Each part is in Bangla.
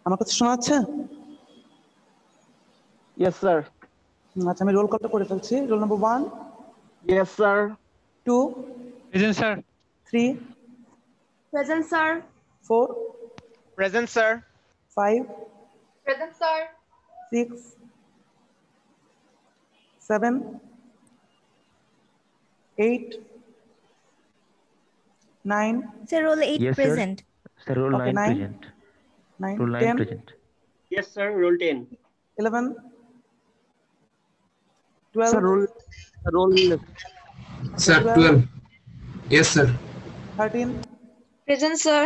আমার কথা শোনা যাচ্ছে? Yes, sir. আচ্ছা, আমি রোল কলটা করে ফেলছি। Roll number 1, Yes, sir. 2, Present, sir. 3, Present, sir. 4, Present, sir. 5, Present, sir. 6, 7, 8, 9. Sir, roll 8 Yes, sir. present. Sir, roll Okay, 9 9. present. 9, Roll 9 10, present. Yes, sir. Roll 10. 11, 12, Sir, roll. Sir, 12. Yes, sir. 13, Present, sir.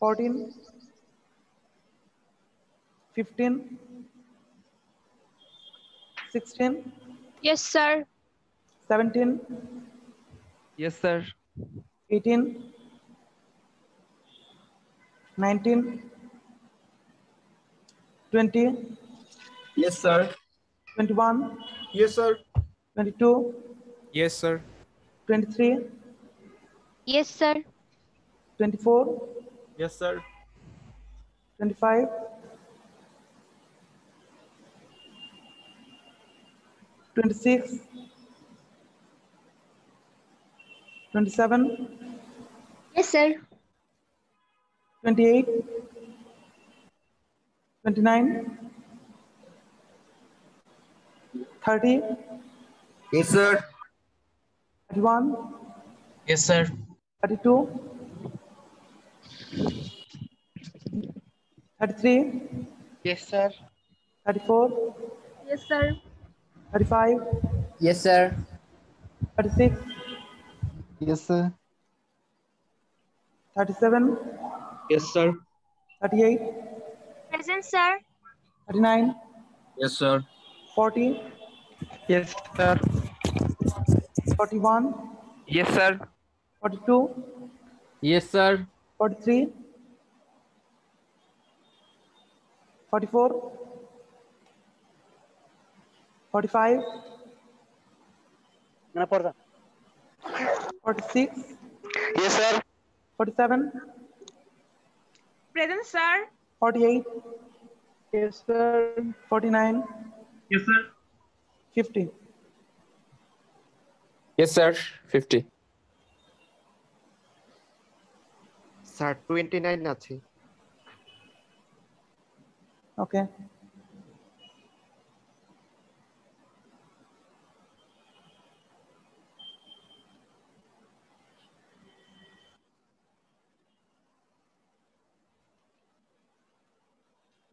14, 15, 16, Yes, sir. 17, Yes, sir. 18, 19, 20, Yes, sir. 21, Yes, sir. 22, Yes, sir. 23, Yes, sir. 24, Yes, sir. 25, 26, 27, Yes, sir. 28, 29, 30, Yes, sir. 31, Yes, sir. 32, 33, Yes, sir. 34, Yes, sir. 35, Yes, sir. 36, Yes, sir. 37, Yes, sir. 38, Present, sir. 39, Yes, sir. 40, Yes, sir. 41, Yes, sir. 42, Yes, sir. 43, 44, 45, 46, Yes, sir. 47, Present, sir. 48, Yes, sir. 49, Yes, sir. 50. Yes, sir. 50. Sir, 29 আছে। Okay.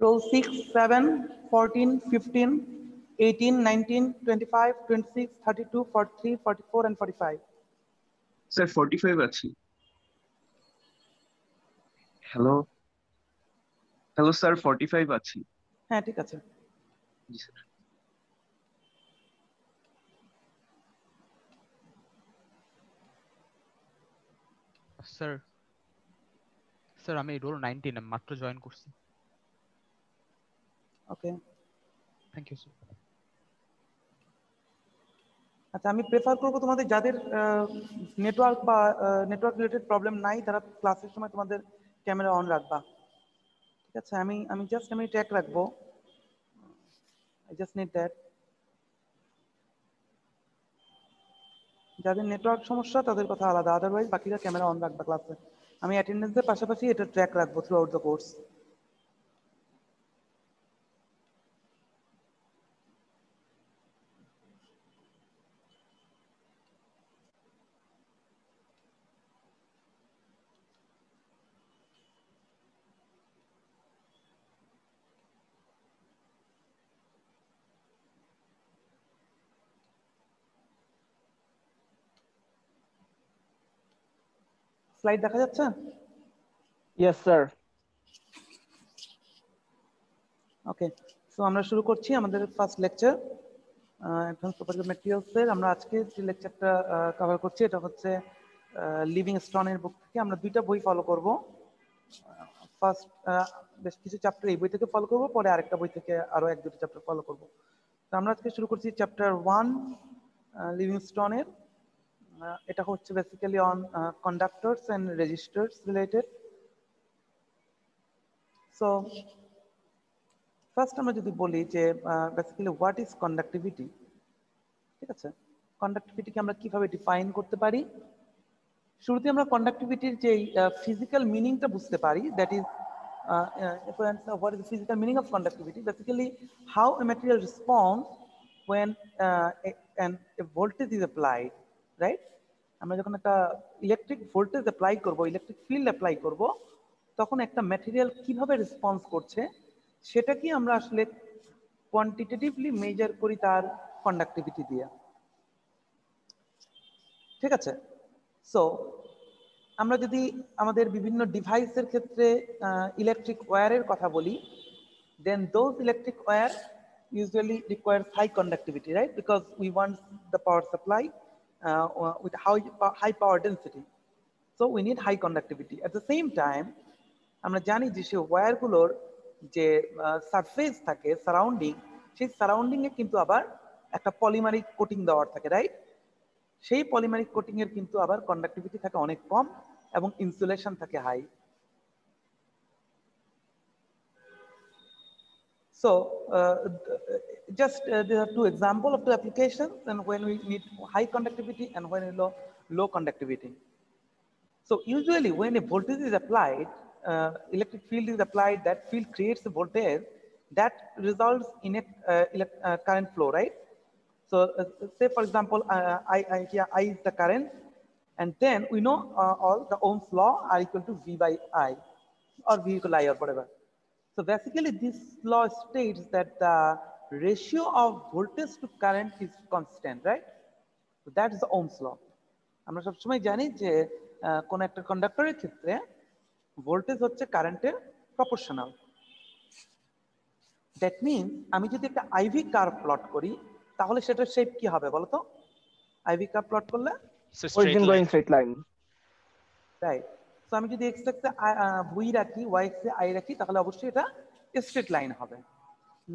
Roll 6, 7, 14, 15, 18, 19, 25, 26, 32, 43, 44, and 45. স্যার 45 আছি। হ্যালো হ্যালো স্যার 45 আছি। হ্যাঁ, ঠিক আছে। জি স্যার। স্যার স্যার আমি রোল 19 মাত্র জয়েন করছি। ওকে, থ্যাংক ইউ স্যার। আচ্ছা, আমি প্রেফার করবো তোমাদের যাদের নেটওয়ার্ক বা নেটওয়ার্ক রিলেটেড প্রবলেম নাই তারা ক্লাসের সময় তোমাদের ক্যামেরা অন রাখবা। ঠিক আছে, আমি জাস্ট ট্র্যাক রাখবো। I just need that. যাদের নেটওয়ার্ক সমস্যা তাদের কথা আলাদা, আদারওয়াইজ বাকিরা ক্যামেরা অন রাখবা ক্লাসে। আমি অ্যাটেন্ডেন্সের পাশাপাশি এটা ট্র্যাক রাখবো through out the course. Slide দেখা যাচ্ছে? Yes, sir. ওকে, সো আমরা শুরু করছি আমাদের ফার্স্ট লেকচার অ্যাডভান্স প্রপার্টি ম্যাটেরিয়ালসের। আমরা আজকে যে লেকচারটা কভার করছি এটা হচ্ছে লিভিং স্টোনের বুক থেকে। আমরা দুইটা বই ফলো করব। ফার্স্ট বেশ কিছু চ্যাপ্টার এই বই থেকে ফলো করব, পরে আরেকটা বই থেকে আরো এক দুটো চ্যাপ্টার ফলো করব। তো আমরা আজকে শুরু করছি চ্যাপ্টার 1 লিভিং স্টোনের। এটা হচ্ছে basically on কন্ডাক্টরস and registers related. So first আমরা যদি বলি যে বেসিক্যালি হোয়াট ইজ কন্ডাক্টিভিটি, ঠিক আছে, কন্ডাক্টিভিটিকে আমরা কিভাবে ডিফাইন করতে পারি? শুরুতে আমরা কন্ডাক্টিভিটির যে ফিজিক্যাল মিনিংটা বুঝতে পারি, that is what is the physical meaning of conductivity? Basically, how a material responds when a voltage is applied, right? আমরা যখন একটা ইলেকট্রিক ভোল্টেজ অ্যাপ্লাই করব, ইলেকট্রিক ফিল্ড অ্যাপ্লাই করব, তখন একটা ম্যাটেরিয়াল কিভাবে রেসপন্স করছে সেটা কি আমরা আসলে কোয়ান্টিটেটিভলি মেজার করি তার কন্ডাক্টিভিটি দিয়ে, ঠিক আছে? সো আমরা যদি আমাদের বিভিন্ন ডিভাইসের ক্ষেত্রে ইলেকট্রিক ওয়্যারের কথা বলি, then those electric wire usually requires high conductivity, right? Because we want the power supply with high power density, so we need high conductivity. At the same time, আমরা জানি যে সেই ওয়্যারগুলোর যে সারফেস থাকে সারাউন্ডিং, সেই সারাউন্ডিং এ কিন্তু আবার একটা পলিমারিক কোটিং দেওয়ার থাকে, রাইট? সেই পলিমারিক কোটিং এর কিন্তু আবার কন্ডাক্টিভিটি থাকে অনেক কম এবং ইনসুলেশন থাকে high. So just there are two examples of the applications, and when we need high conductivity and when we low conductivity. So usually when a voltage is applied, electric field is applied, that field creates a voltage that results in a current flow, right? So say for example, I is the current, and then we know all the Ohm's law are equal to V by I or V equal I or whatever. So basically this law states that the ratio of voltage to current is constant, right? So that is the Ohm's law. আমরা সবসময় জানি যে কোন একটা কন্ডাক্টরের ক্ষেত্রে ভোল্টেজ হচ্ছে কারেন্টের প্রপোর্শনাল। দ্যাট মিনস আমি যদি একটা আইভি কার্ভ প্লট করি তাহলে সেটার শেপ কি হবে বলো তো? আইভি কার্ভ প্লট করলে origin going straight line. Right. So আমি যদি এক্স এক্সে ভি রাখি, ওয়াই এক্সে আই রাখি, তাহলে অবশ্যই এটা স্ট্রেট লাইন হবে।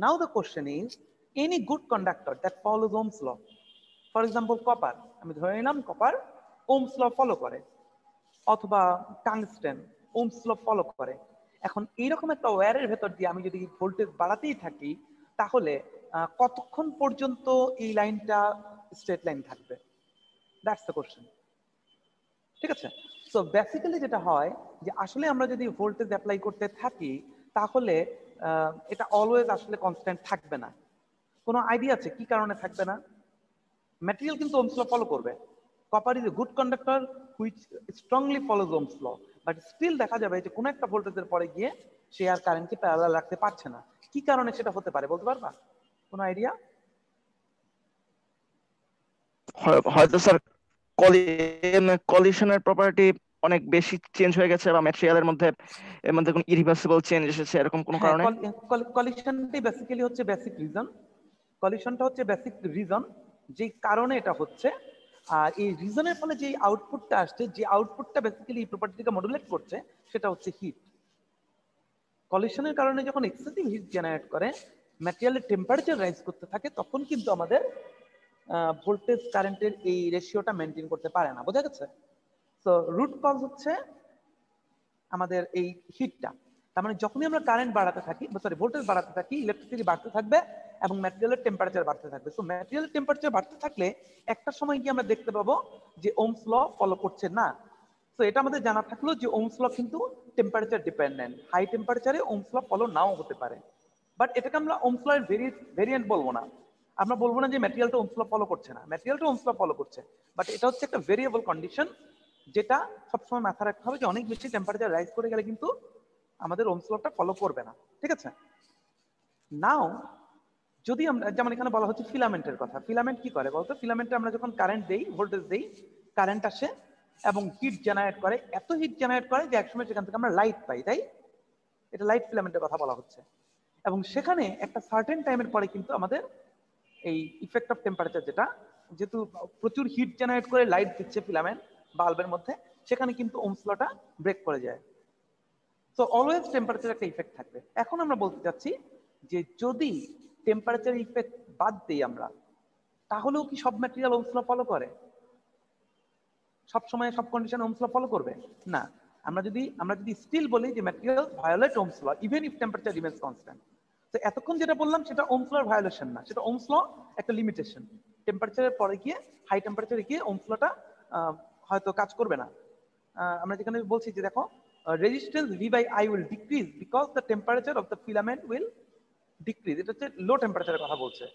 Now the question is, any good conductor that follows Ohm's law, for example copper, আমি ধরে নিলাম কপার ওহমস ল ফলো করে, অথবা টাংস্টেন ওহমস ল ফলো করে। এখন এইরকম একটা ওয়্যারের ভেতর দিয়ে আমি যদি ভোল্টেজ বাড়াতেই থাকি তাহলে কতক্ষণ পর্যন্ত এই লাইনটা স্ট্রেট লাইন থাকবে? দ্যাটস দ্য কোশ্চেন, ঠিক আছে? সো বেসিক্যালি যেটা হয় যে আসলে আমরা যদি ভোল্টেজ অ্যাপ্লাই করতে থাকি তাহলে এটা অলওয়েজ আসলে কনস্ট্যান্ট থাকবে না। কোনো আইডিয়া আছে কি কারণে থাকবে না? ম্যাটেরিয়াল কিন্তু ওহমস ল ফলো করবে। Copper is a good conductor which strongly follows Ohm's law, but still দেখা যাবে যে কোনো একটা ভোল্টেজের পরে গিয়ে সে আর কারেন্টকে প্যারালাল রাখতে পারছে না। কি কারণে সেটা হতে পারে বলতে পারবা? কোনো আইডিয়া? হয়তো স্যার কলিশনের প্রপার্টি অনেক বেশি চেঞ্জ হয়ে গেছে বা ম্যাটেরিয়ালের মধ্যে এর মধ্যে কোনো ইরিভার্সিবল চেঞ্জ এসেছে, এরকম কোনো কারণে? কলিশনটাই বেসিক্যালি হচ্ছে বেসিক রিজন। কলিশনটা হচ্ছে বেসিক রিজন যে কারণে এটা হচ্ছে। আর এই রিজনের ফলে যে আউটপুটটা আসছে, যে আউটপুটটা বেসিক্যালি এই প্রপার্টিটাকে মডুলেট করছে, সেটা হচ্ছে হিট। কলিশনের কারণে যখন এক্সেসিভ হিট জেনারেট করে, ম্যাটেরিয়ালের টেম্পারেচার রাইজ করতে থাকে, তখন কিন্তু আমাদের ভোল্টেজ কারেন্টের এই রেশিওটা মেনটেন করতে পারে না। বোঝা গেছে? তো রুট কজ হচ্ছে আমাদের এই হিটটা। তার মানে যখনই আমরা কারেন্ট বাড়াতে থাকি, সরি ভোল্টেজ বাড়াতে থাকি, ইলেকট্রিসিটি বাড়তে থাকবে এবং ম্যাটেরিয়ালের টেম্পারেচার বাড়তে থাকবে। সো ম্যাটেরিয়ালের টেম্পারেচার বাড়তে থাকলে একটা সময় গিয়ে আমরা দেখতে পাবো যে ওহমস ল ফলো করছে না। তো এটা আমাদের জানা থাকলো যে ওহমস ল কিন্তু টেম্পারেচার ডিপেন্ডেন্ট। হাই টেম্পারেচারে ওহমস ল ফলো নাও হতে পারে, বাট এটাকে আমরা ওহমস ল এর ভেরিয়েন্ট বলবো না। আমরা বলবো না যে ম্যাটেরিয়ালটা ওহমস ল ফলো করছে না, ম্যাটেরিয়ালটা ওহমস ল ফলো করছে, বাট এটা হচ্ছে একটা ভেরিয়েবল কন্ডিশন, যেটা সবসময় মাথায় রাখতে হবে যে অনেক বেশি টেম্পারেচার রাইজ করে গেলে কিন্তু আমাদের ওহমস লটা ফলো করবে না, ঠিক আছে? নাও যদি আমরা, যেমন এখানে বলা হচ্ছে ফিলামেন্টের কথা, ফিলামেন্ট কি করে বলতো? ফিলামেন্টে আমরা যখন কারেন্ট দেই, ভোল্টেজ দেই, কারেন্ট আসে এবং হিট জেনারেট করে, এত হিট জেনারেট করে যে একসময় সেখান থেকে আমরা লাইট পাই, তাই? এটা লাইট ফিলামেন্টের কথা বলা হচ্ছে। এবং সেখানে একটা সার্টেন টাইমের পরে কিন্তু আমাদের এই ইফেক্ট অফ টেম্পারেচার, যেটা যেহেতু প্রচুর হিট জেনারেট করে লাইট দিচ্ছে ফিলামেন্ট বাল্বের মধ্যে, সেখানে কিন্তু ওহমস লটা ব্রেক করে যায়। সো অলওয়েজ টেম্পারেচার একটা ইফেক্ট থাকবে। এখন আমরা বলতে চাচ্ছি যে যদি টেম্পারেচার ইফেক্ট বাদ দিই আমরা, তাহলেও কি সব ম্যাটেরিয়াল ওহমস ল ফলো করে? সব সময় সব কন্ডিশনে ওহমস ল ফলো করবে না। আমরা যদি স্টিল বলি যে material violate Ohm's law even if temperature remains constant, তো এতক্ষণ যেটা বললাম সেটা ওহমস লর ভায়োলেশন না, সেটা ওহমস ল একটা লিমিটেশন। টেম্পারেচারের পরে গিয়ে হাই টেম্পারেচারে গিয়ে ওহমস লটা হয়তো কাজ করবে না। আমরা যেখানে বলছি যে দেখো resistance V by I will decrease because the temperature of the filament will decrease, এটা হচ্ছে লো টেম্পারেচারের কথা বলছে।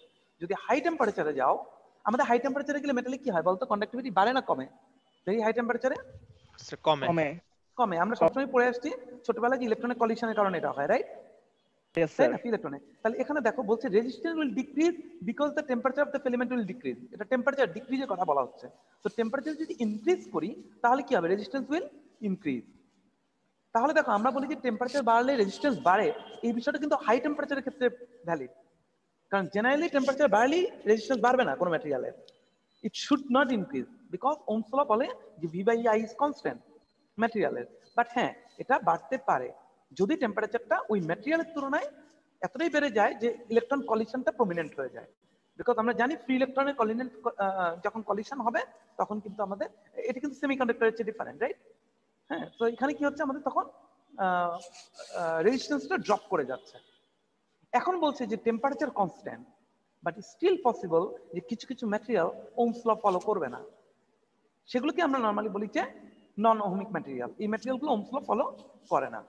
যদি হাই টেম্পারেচারে যাও, আমাদের হাই টেম্পারেচারে গেলে মেটালে কি হয় বলতো, কন্ডাক্টিভিটি বাড়ে না কমে? ভেরি হাই টেম্পারেচারে কমে। কমে। আমরা সবসময় পড়ে আসছি ছোটবেলায় যে ইলেকট্রনিক কলিশনের কারণে এটা হয়, রাইট? Yes, তাই sir. না, ইলেকট্রনিক। তাহলে এখানে দেখো বলছে resistance will decrease because the temperature of the filament will decrease. এটা টেম্পারেচার ডিক্রিজের কথা বলা হচ্ছে। তো টেম্পারেচার যদি ইনক্রিজ করি তাহলে কি হবে, রেজিস্ট্যান্স উইল ইনক্রিজ। তাহলে দেখো আমরা বলি যে টেম্পারেচার বাড়লে রেজিস্ট্যান্স বাড়ে, এই বিষয়টা কিন্তু হাই টেম্পারেচারের ক্ষেত্রে ভ্যালিড। কারণ জেনারেলি টেম্পারেচার বাড়লেই রেজিস্ট্যান্স বাড়বে না কোনো ম্যাটেরিয়ালের। It should not increase because Ohm's law বলে যে V by I is constant ম্যাটেরিয়ালের। বাট হ্যাঁ, এটা বাড়তে পারে যদি টেম্পারেচারটা ওই ম্যাটেরিয়ালের তুলনায় এতটাই বেড়ে যায় যে ইলেকট্রন কলিশনটা প্রমিনেন্ট হয়ে যায়। বিকজ আমরা জানি ফ্রি ইলেকট্রনের যখন কলিশন হবে তখন কিন্তু আমাদের এটা কিন্তু সেমিকন্ডাক্টরের চেয়ে ডিফারেন্ট, রাইট? হ্যাঁ, তো এখানে কি হচ্ছে আমাদের তখন রেজিস্ট্যান্সটা ড্রপ করে যাচ্ছে। এখন বলছে যে temperature constant, but still possible যে কিছু কিছু ম্যাটেরিয়াল ওহমস ল ফলো করবে না। সেগুলোকে আমরা নর্মালি বলি যে নন ওহমিক ম্যাটেরিয়াল। এই ম্যাটেরিয়ালগুলো ওহমস ল ফলো করে না।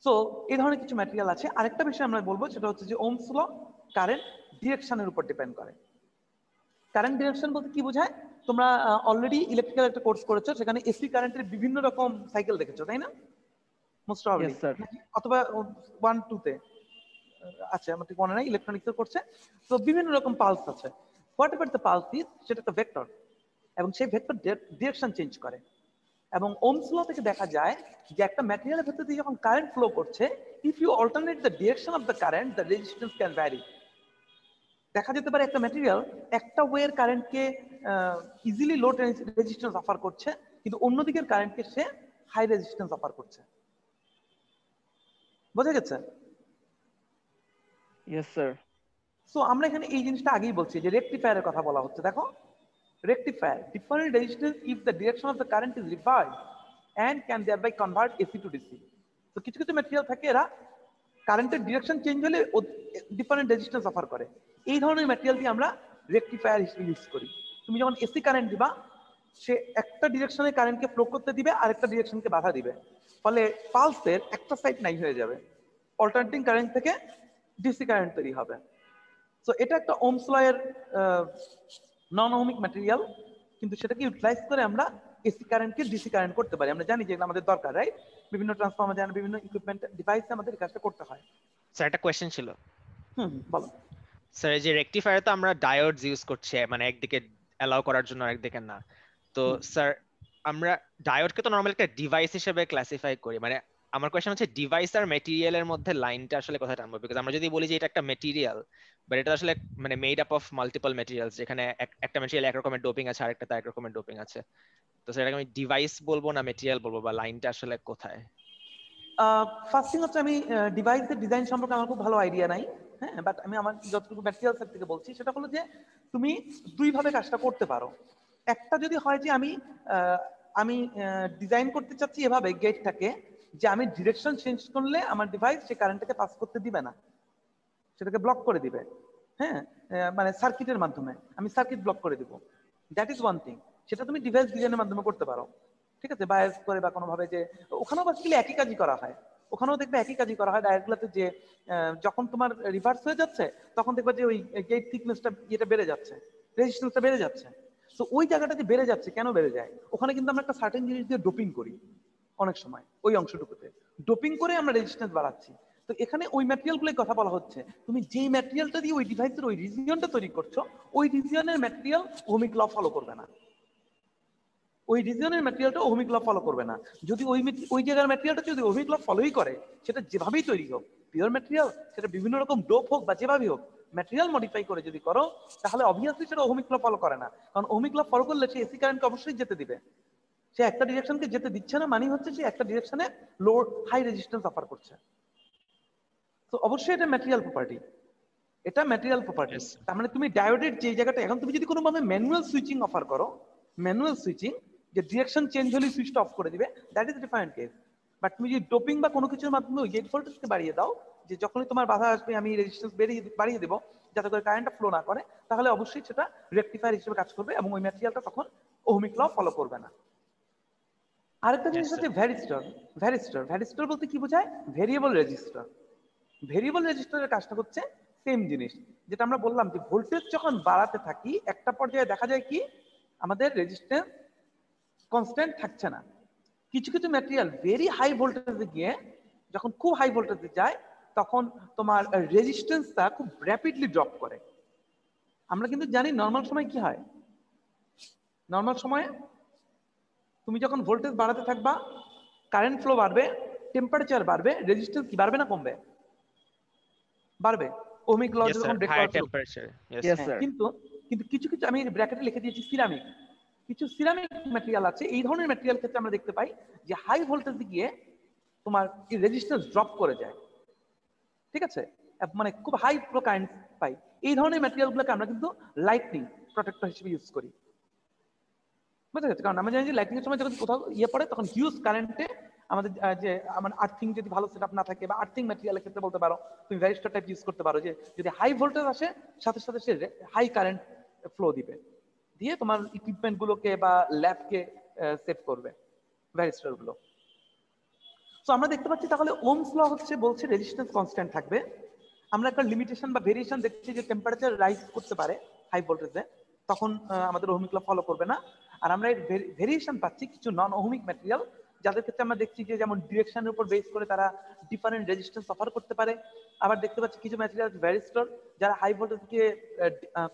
সো এই ধরনের কিছু ম্যাটেরিয়াল আছে। আরেকটা বিষয় আমরা বলবো সেটা হচ্ছে যে ওহমস ল কারেন্ট ডিরেকশনের উপর ডিপেন্ড করে। কারেন্ট ডিরেকশন বলতে কি বোঝায়? তোমরা অলরেডি ইলেকট্রিক্যাল একটা কোর্স করেছো, সেখানে এসি কারেন্টের বিভিন্ন রকম সাইকেল দেখেছো, তাই না? মোস্ট প্রবাবলি, অথবা 1-2 তে আছে, আমার ঠিক মনে নাই, ইলেকট্রনিক্সের করছে। তো বিভিন্ন রকম পালস আছে। What ever the pulse is, সেটা একটা ভেক্টর, এবং সেই ভেক্টর ডিরেকশন চেঞ্জ করে। এবং ওহমস ল থেকে দেখা যায় যে একটা ম্যাটেরিয়ালের ভেতর দিয়ে যখন কারেন্ট ফ্লো করছে, if you alternate the direction of the current, the resistance can vary. দেখা যেতে পারে একটা ম্যাটেরিয়াল একটা ওয়ের কারেন্টকে ইজিলি লো রেজিস্ট্যান্স অফার করছে, কিন্তু অন্যদিকের কারেন্টকে সে হাই রেজিস্ট্যান্স অফার করছে। বোঝা গেছে? Yes, sir. সো আমরা এখানে এই জিনিসটা আগেই বলছি যে রেকটিফায়ারের কথা বলা হচ্ছে। দেখো, rectifier different resistance if the direction of the current is reversed and can thereby convert AC to DC. তো কিছু কিছু ম্যাটেরিয়াল থাকে এরা কারেন্টের ডিরেকশন চেঞ্জ হলে ডিফারেন্ট রেজিস্ট্যান্স অফার করে। এই ধরনের ম্যাটেরিয়াল দিয়ে আমরা রেকটিফায়ার হিসেবে ইউজ করি। তুমি যখন এসি কারেন্ট দিবা, সে একটা ডিরেকশনে কারেন্টকে ফ্লো করতে দিবে আর একটা ডিরেকশনকে বাধা দিবে, ফলে পালসের একটা সাইড নাই হয়ে যাবে, অল্টারনেটিং কারেন্ট থেকে ডিসি কারেন্ট তৈরি হবে। সো এটা একটা ওহমস ল এর নন ওহমিক ম্যাটেরিয়াল, কিন্তু সেটাকে ইউটিলাইজ করে আমরা এসি কারেন্টকে ডিসি কারেন্ট করতে পারি। আমরা জানি যে এটা আমাদের দরকার, রাইট? বিভিন্ন ট্রান্সফর্মার জানি, বিভিন্ন ইকুইপমেন্ট ডিভাইসে আমাদের কাজটা করতে হয়। স্যার একটা কোশ্চেন ছিল। বলো। স্যার এই যে রেকটিফায়ারে তো আমরা ডায়োডস ইউজ করছি, মানে একদিকে অ্যালাউ করার জন্য আরেকদিকে না। তো স্যার আমরা ডায়োডকে তো নরমালি একটা ডিভাইস হিসেবে ক্লাসিফাই করি, মানে আমার কোশ্চেন হচ্ছে ডিভাইস আর মেটেরিয়ালের মধ্যে লাইনটা আসলে কোথায় টানবো? বিকজ আমরা যদি বলি যে এটা একটা মেটেরিয়াল, বাট এটা আসলে মানে made up of multiple materials, যেখানে একটা মেটেরিয়াল এক রকমের ডোপিং আছে, আরেকটা তার এক রকমের ডোপিং আছে। তো সেটাকে আমি ডিভাইস বলবো না মেটেরিয়াল বলবো, বা লাইনটা আসলে কোথায়? ফার্স্ট থিং হচ্ছে আমি ডিভাইসের ডিজাইন সম্পর্কে আমার খুব ভালো আইডিয়া নাই, হ্যাঁ, বাট আমি আমার যতটুকু ম্যাটেরিয়াল সেট থেকে বলছি সেটা হলো যে তুমি দুই ভাবে কাজটা করতে পারো। একটা যদি হয় যে আমি ডিজাইন করতে চাচ্ছি এভাবে গেটটাকে, যে আমি ডিরেকশন চেঞ্জ করলে আমার ডিভাইস সে কারেন্টটাকে পাস করতে দিবে না, সেটাকে ব্লক করে দিবে, হ্যাঁ, মানে সার্কিটের মাধ্যমে আমি সার্কিট ব্লক করে দিব। That is one thing. সেটা তুমি ডিভাইস ডিজাইনের মাধ্যমে করতে পারো, ঠিক আছে, বায়াস করে বা কোনোভাবে। যে ওখানেও বেসিক্যালি একই কাজই করা হয়, ওখানেও দেখবে একই কাজই করা হয় ডায়োডগুলোতে, যে যখন তোমার রিভার্স হয়ে যাচ্ছে তখন দেখবে যে ওই গেট থিকনেসটা এটা বেড়ে যাচ্ছে, রেজিস্ট্যান্সটা বেড়ে যাচ্ছে। তো ওই জায়গাটা যে বেড়ে যাচ্ছে, কেন বেড়ে যায়? ওখানে কিন্তু আমরা একটা সার্টেন জিনিস দিয়ে ডোপিং করি অনেক সময়, ওই অংশটুকুতে ডোপিং করে আমরা রেজিস্ট্যান্স বাড়াচ্ছি। তো এখানে ওই ম্যাটেরিয়ালগুলোর কথা বলা হচ্ছে, তুমি যেই ম্যাটেরিয়ালটা দিয়ে ওই ডিভাইসের ওই রিজিয়নটা তৈরি করছো, ওই রিজিয়নের ম্যাটেরিয়াল ওহমিক ল ফলো করবে না, ওই রিজিয়নের ম্যাটেরিয়ালটা ওহমিক ল ফলো করবে না। যদি ওই জায়গার ম্যাটেরিয়ালটা যদি ওহমিক ল ফলোই করে, সেটা যেভাবেই তৈরি হোক, পিওর ম্যাটেরিয়াল, সেটা বিভিন্ন রকম ডোপ হোক বা যেভাবেই হোক, ম্যাটেরিয়াল মডিফাই করে যদি করো, তাহলে অবভিয়াসলি সেটা ওহমিক ল ফলো করে না। কারণ ওহমিক ল ফলো করলে সে এসি কারেন্টকে অবশ্যই যেতে দিবে। সে একটা ডিরেকশনকে যেতে দিচ্ছে না, মানে হচ্ছে সে একটা ডিরেকশনে লো হাই রেজিস্ট্যান্স অফার করছে। তো অবশ্যই এটা ম্যাটেরিয়াল প্রপার্টি, এটা ম্যাটেরিয়াল প্রপার্টি। তার মানে তুমি ডায়োডের যে জায়গাটা, এখন তুমি যদি কোনোভাবে ম্যানুয়াল সুইচিং অফার করো, ম্যানুয়াল সুইচিং, যে ডিরেকশন চেঞ্জ হলে সুইচটা অফ করে দিবে, that is different case. But তুমি যদি ডোপিং বা কোনো কিছুর মাধ্যমে ওই গেট ভোল্টেজকে বাড়িয়ে দাও, যে যখনই তোমার বাধা আসবে আমি রেজিস্ট্যান্স বাড়িয়ে দেবো যাতে করে কারেন্টটা ফ্লো না করে, তাহলে অবশ্যই সেটা রেকটিফায়ার হিসেবে কাজ করবে এবং ওই ম্যাটেরিয়ালটা তখন ওহমিক ল ফলো করবে না। আরেকটা জিনিস হচ্ছে ভ্যারিস্টর। ভ্যারিস্টর বলতে কি বোঝায়? Variable register. ভেরিয়েবল রেজিস্টারের কাজটা হচ্ছে সেম জিনিস, যেটা আমরা বললাম যে ভোল্টেজ যখন বাড়াতে থাকি একটা পর্যায়ে দেখা যায় কি আমাদের রেজিস্ট্যান্স কনস্ট্যান্ট থাকছে না। কিছু কিছু ম্যাটেরিয়াল ভেরি হাই ভোল্টেজে গিয়ে যখন খুব হাই ভোল্টেজে যায় তখন তোমার রেজিস্ট্যান্সটা খুব র্যাপিডলি ড্রপ করে। আমরা কিন্তু জানি নর্মাল সময় কি হয়, নর্মাল সময়ে তুমি যখন ভোল্টেজ বাড়াতে থাকবা কারেন্ট ফ্লো বাড়বে, টেম্পারেচার বাড়বে, রেজিস্ট্যান্স কি বাড়বে না কমবে? বাড়বে। ওহমিক ল যখন ব্রেক করা শুরু করে। কিন্তু কিন্তু কিছু কিছু আমি ব্র্যাকেটে লিখে দিয়েছি সিরামিক, কিছু সিরামিক ম্যাটেরিয়াল আছে, এই ধরনের ম্যাটেরিয়াল ক্ষেত্রে আমরা দেখতে পাই যে হাই ভোল্টেজে গিয়ে তোমার রেজিস্ট্যান্স ড্রপ করে যায়, ঠিক আছে, মানে খুব হাই ফ্লো কারেন্ট পাই। এই ধরনের ম্যাটেরিয়ালগুলোকে আমরা কিন্তু লাইটনিং প্রোটেক্টর হিসেবে ইউজ করি, বুঝতে গেছে? কারণ আমরা জানি যে লাইটিং এর সময় যখন কোথাও পড়ে তখন হিউজ কারেন্টে আমাদের যে আমার আর্থিং যদি ভালো সেটআপ না থাকে বা আর্থিং ম্যাটেরিয়ালের ক্ষেত্রে বলতে পারো তুমি ভ্যারিস্টর টাইপ ইউজ করতে পারো, যে যদি হাই ভোল্টেজ আসে সাথে সাথে সে হাই কারেন্ট ফ্লো দিবে, দিয়ে তোমার ইকুইপমেন্ট গুলোকে বা ল্যাবকে সেভ করবে ভ্যারিস্টর গুলো। তো আমরা দেখতে পাচ্ছি তাহলে ওহমস ল হচ্ছে বলছে রেজিস্ট্যান্স কনস্ট্যান্ট থাকবে। আমরা একটা লিমিটেশন বা ভেরিয়েশন দেখছি যে টেম্পারেচার রাইজ করতে পারে হাই ভোল্টেজে, তখন আমাদের ওহমিক ল ফলো করবে না। আর আমরা এর ভেরিয়েশন পাচ্ছি কিছু নন ওহমিক ম্যাটেরিয়াল যাদের ক্ষেত্রে আমরা দেখছি যে যেমন ডিরেকশনের উপর বেস করে তারা ডিফারেন্ট রেজিস্ট্যান্স অফার করতে পারে। আবার দেখতে পাচ্ছি কিছু ম্যাটেরিয়াল ভ্যারিস্টর যারা হাই ভোল্টেজকে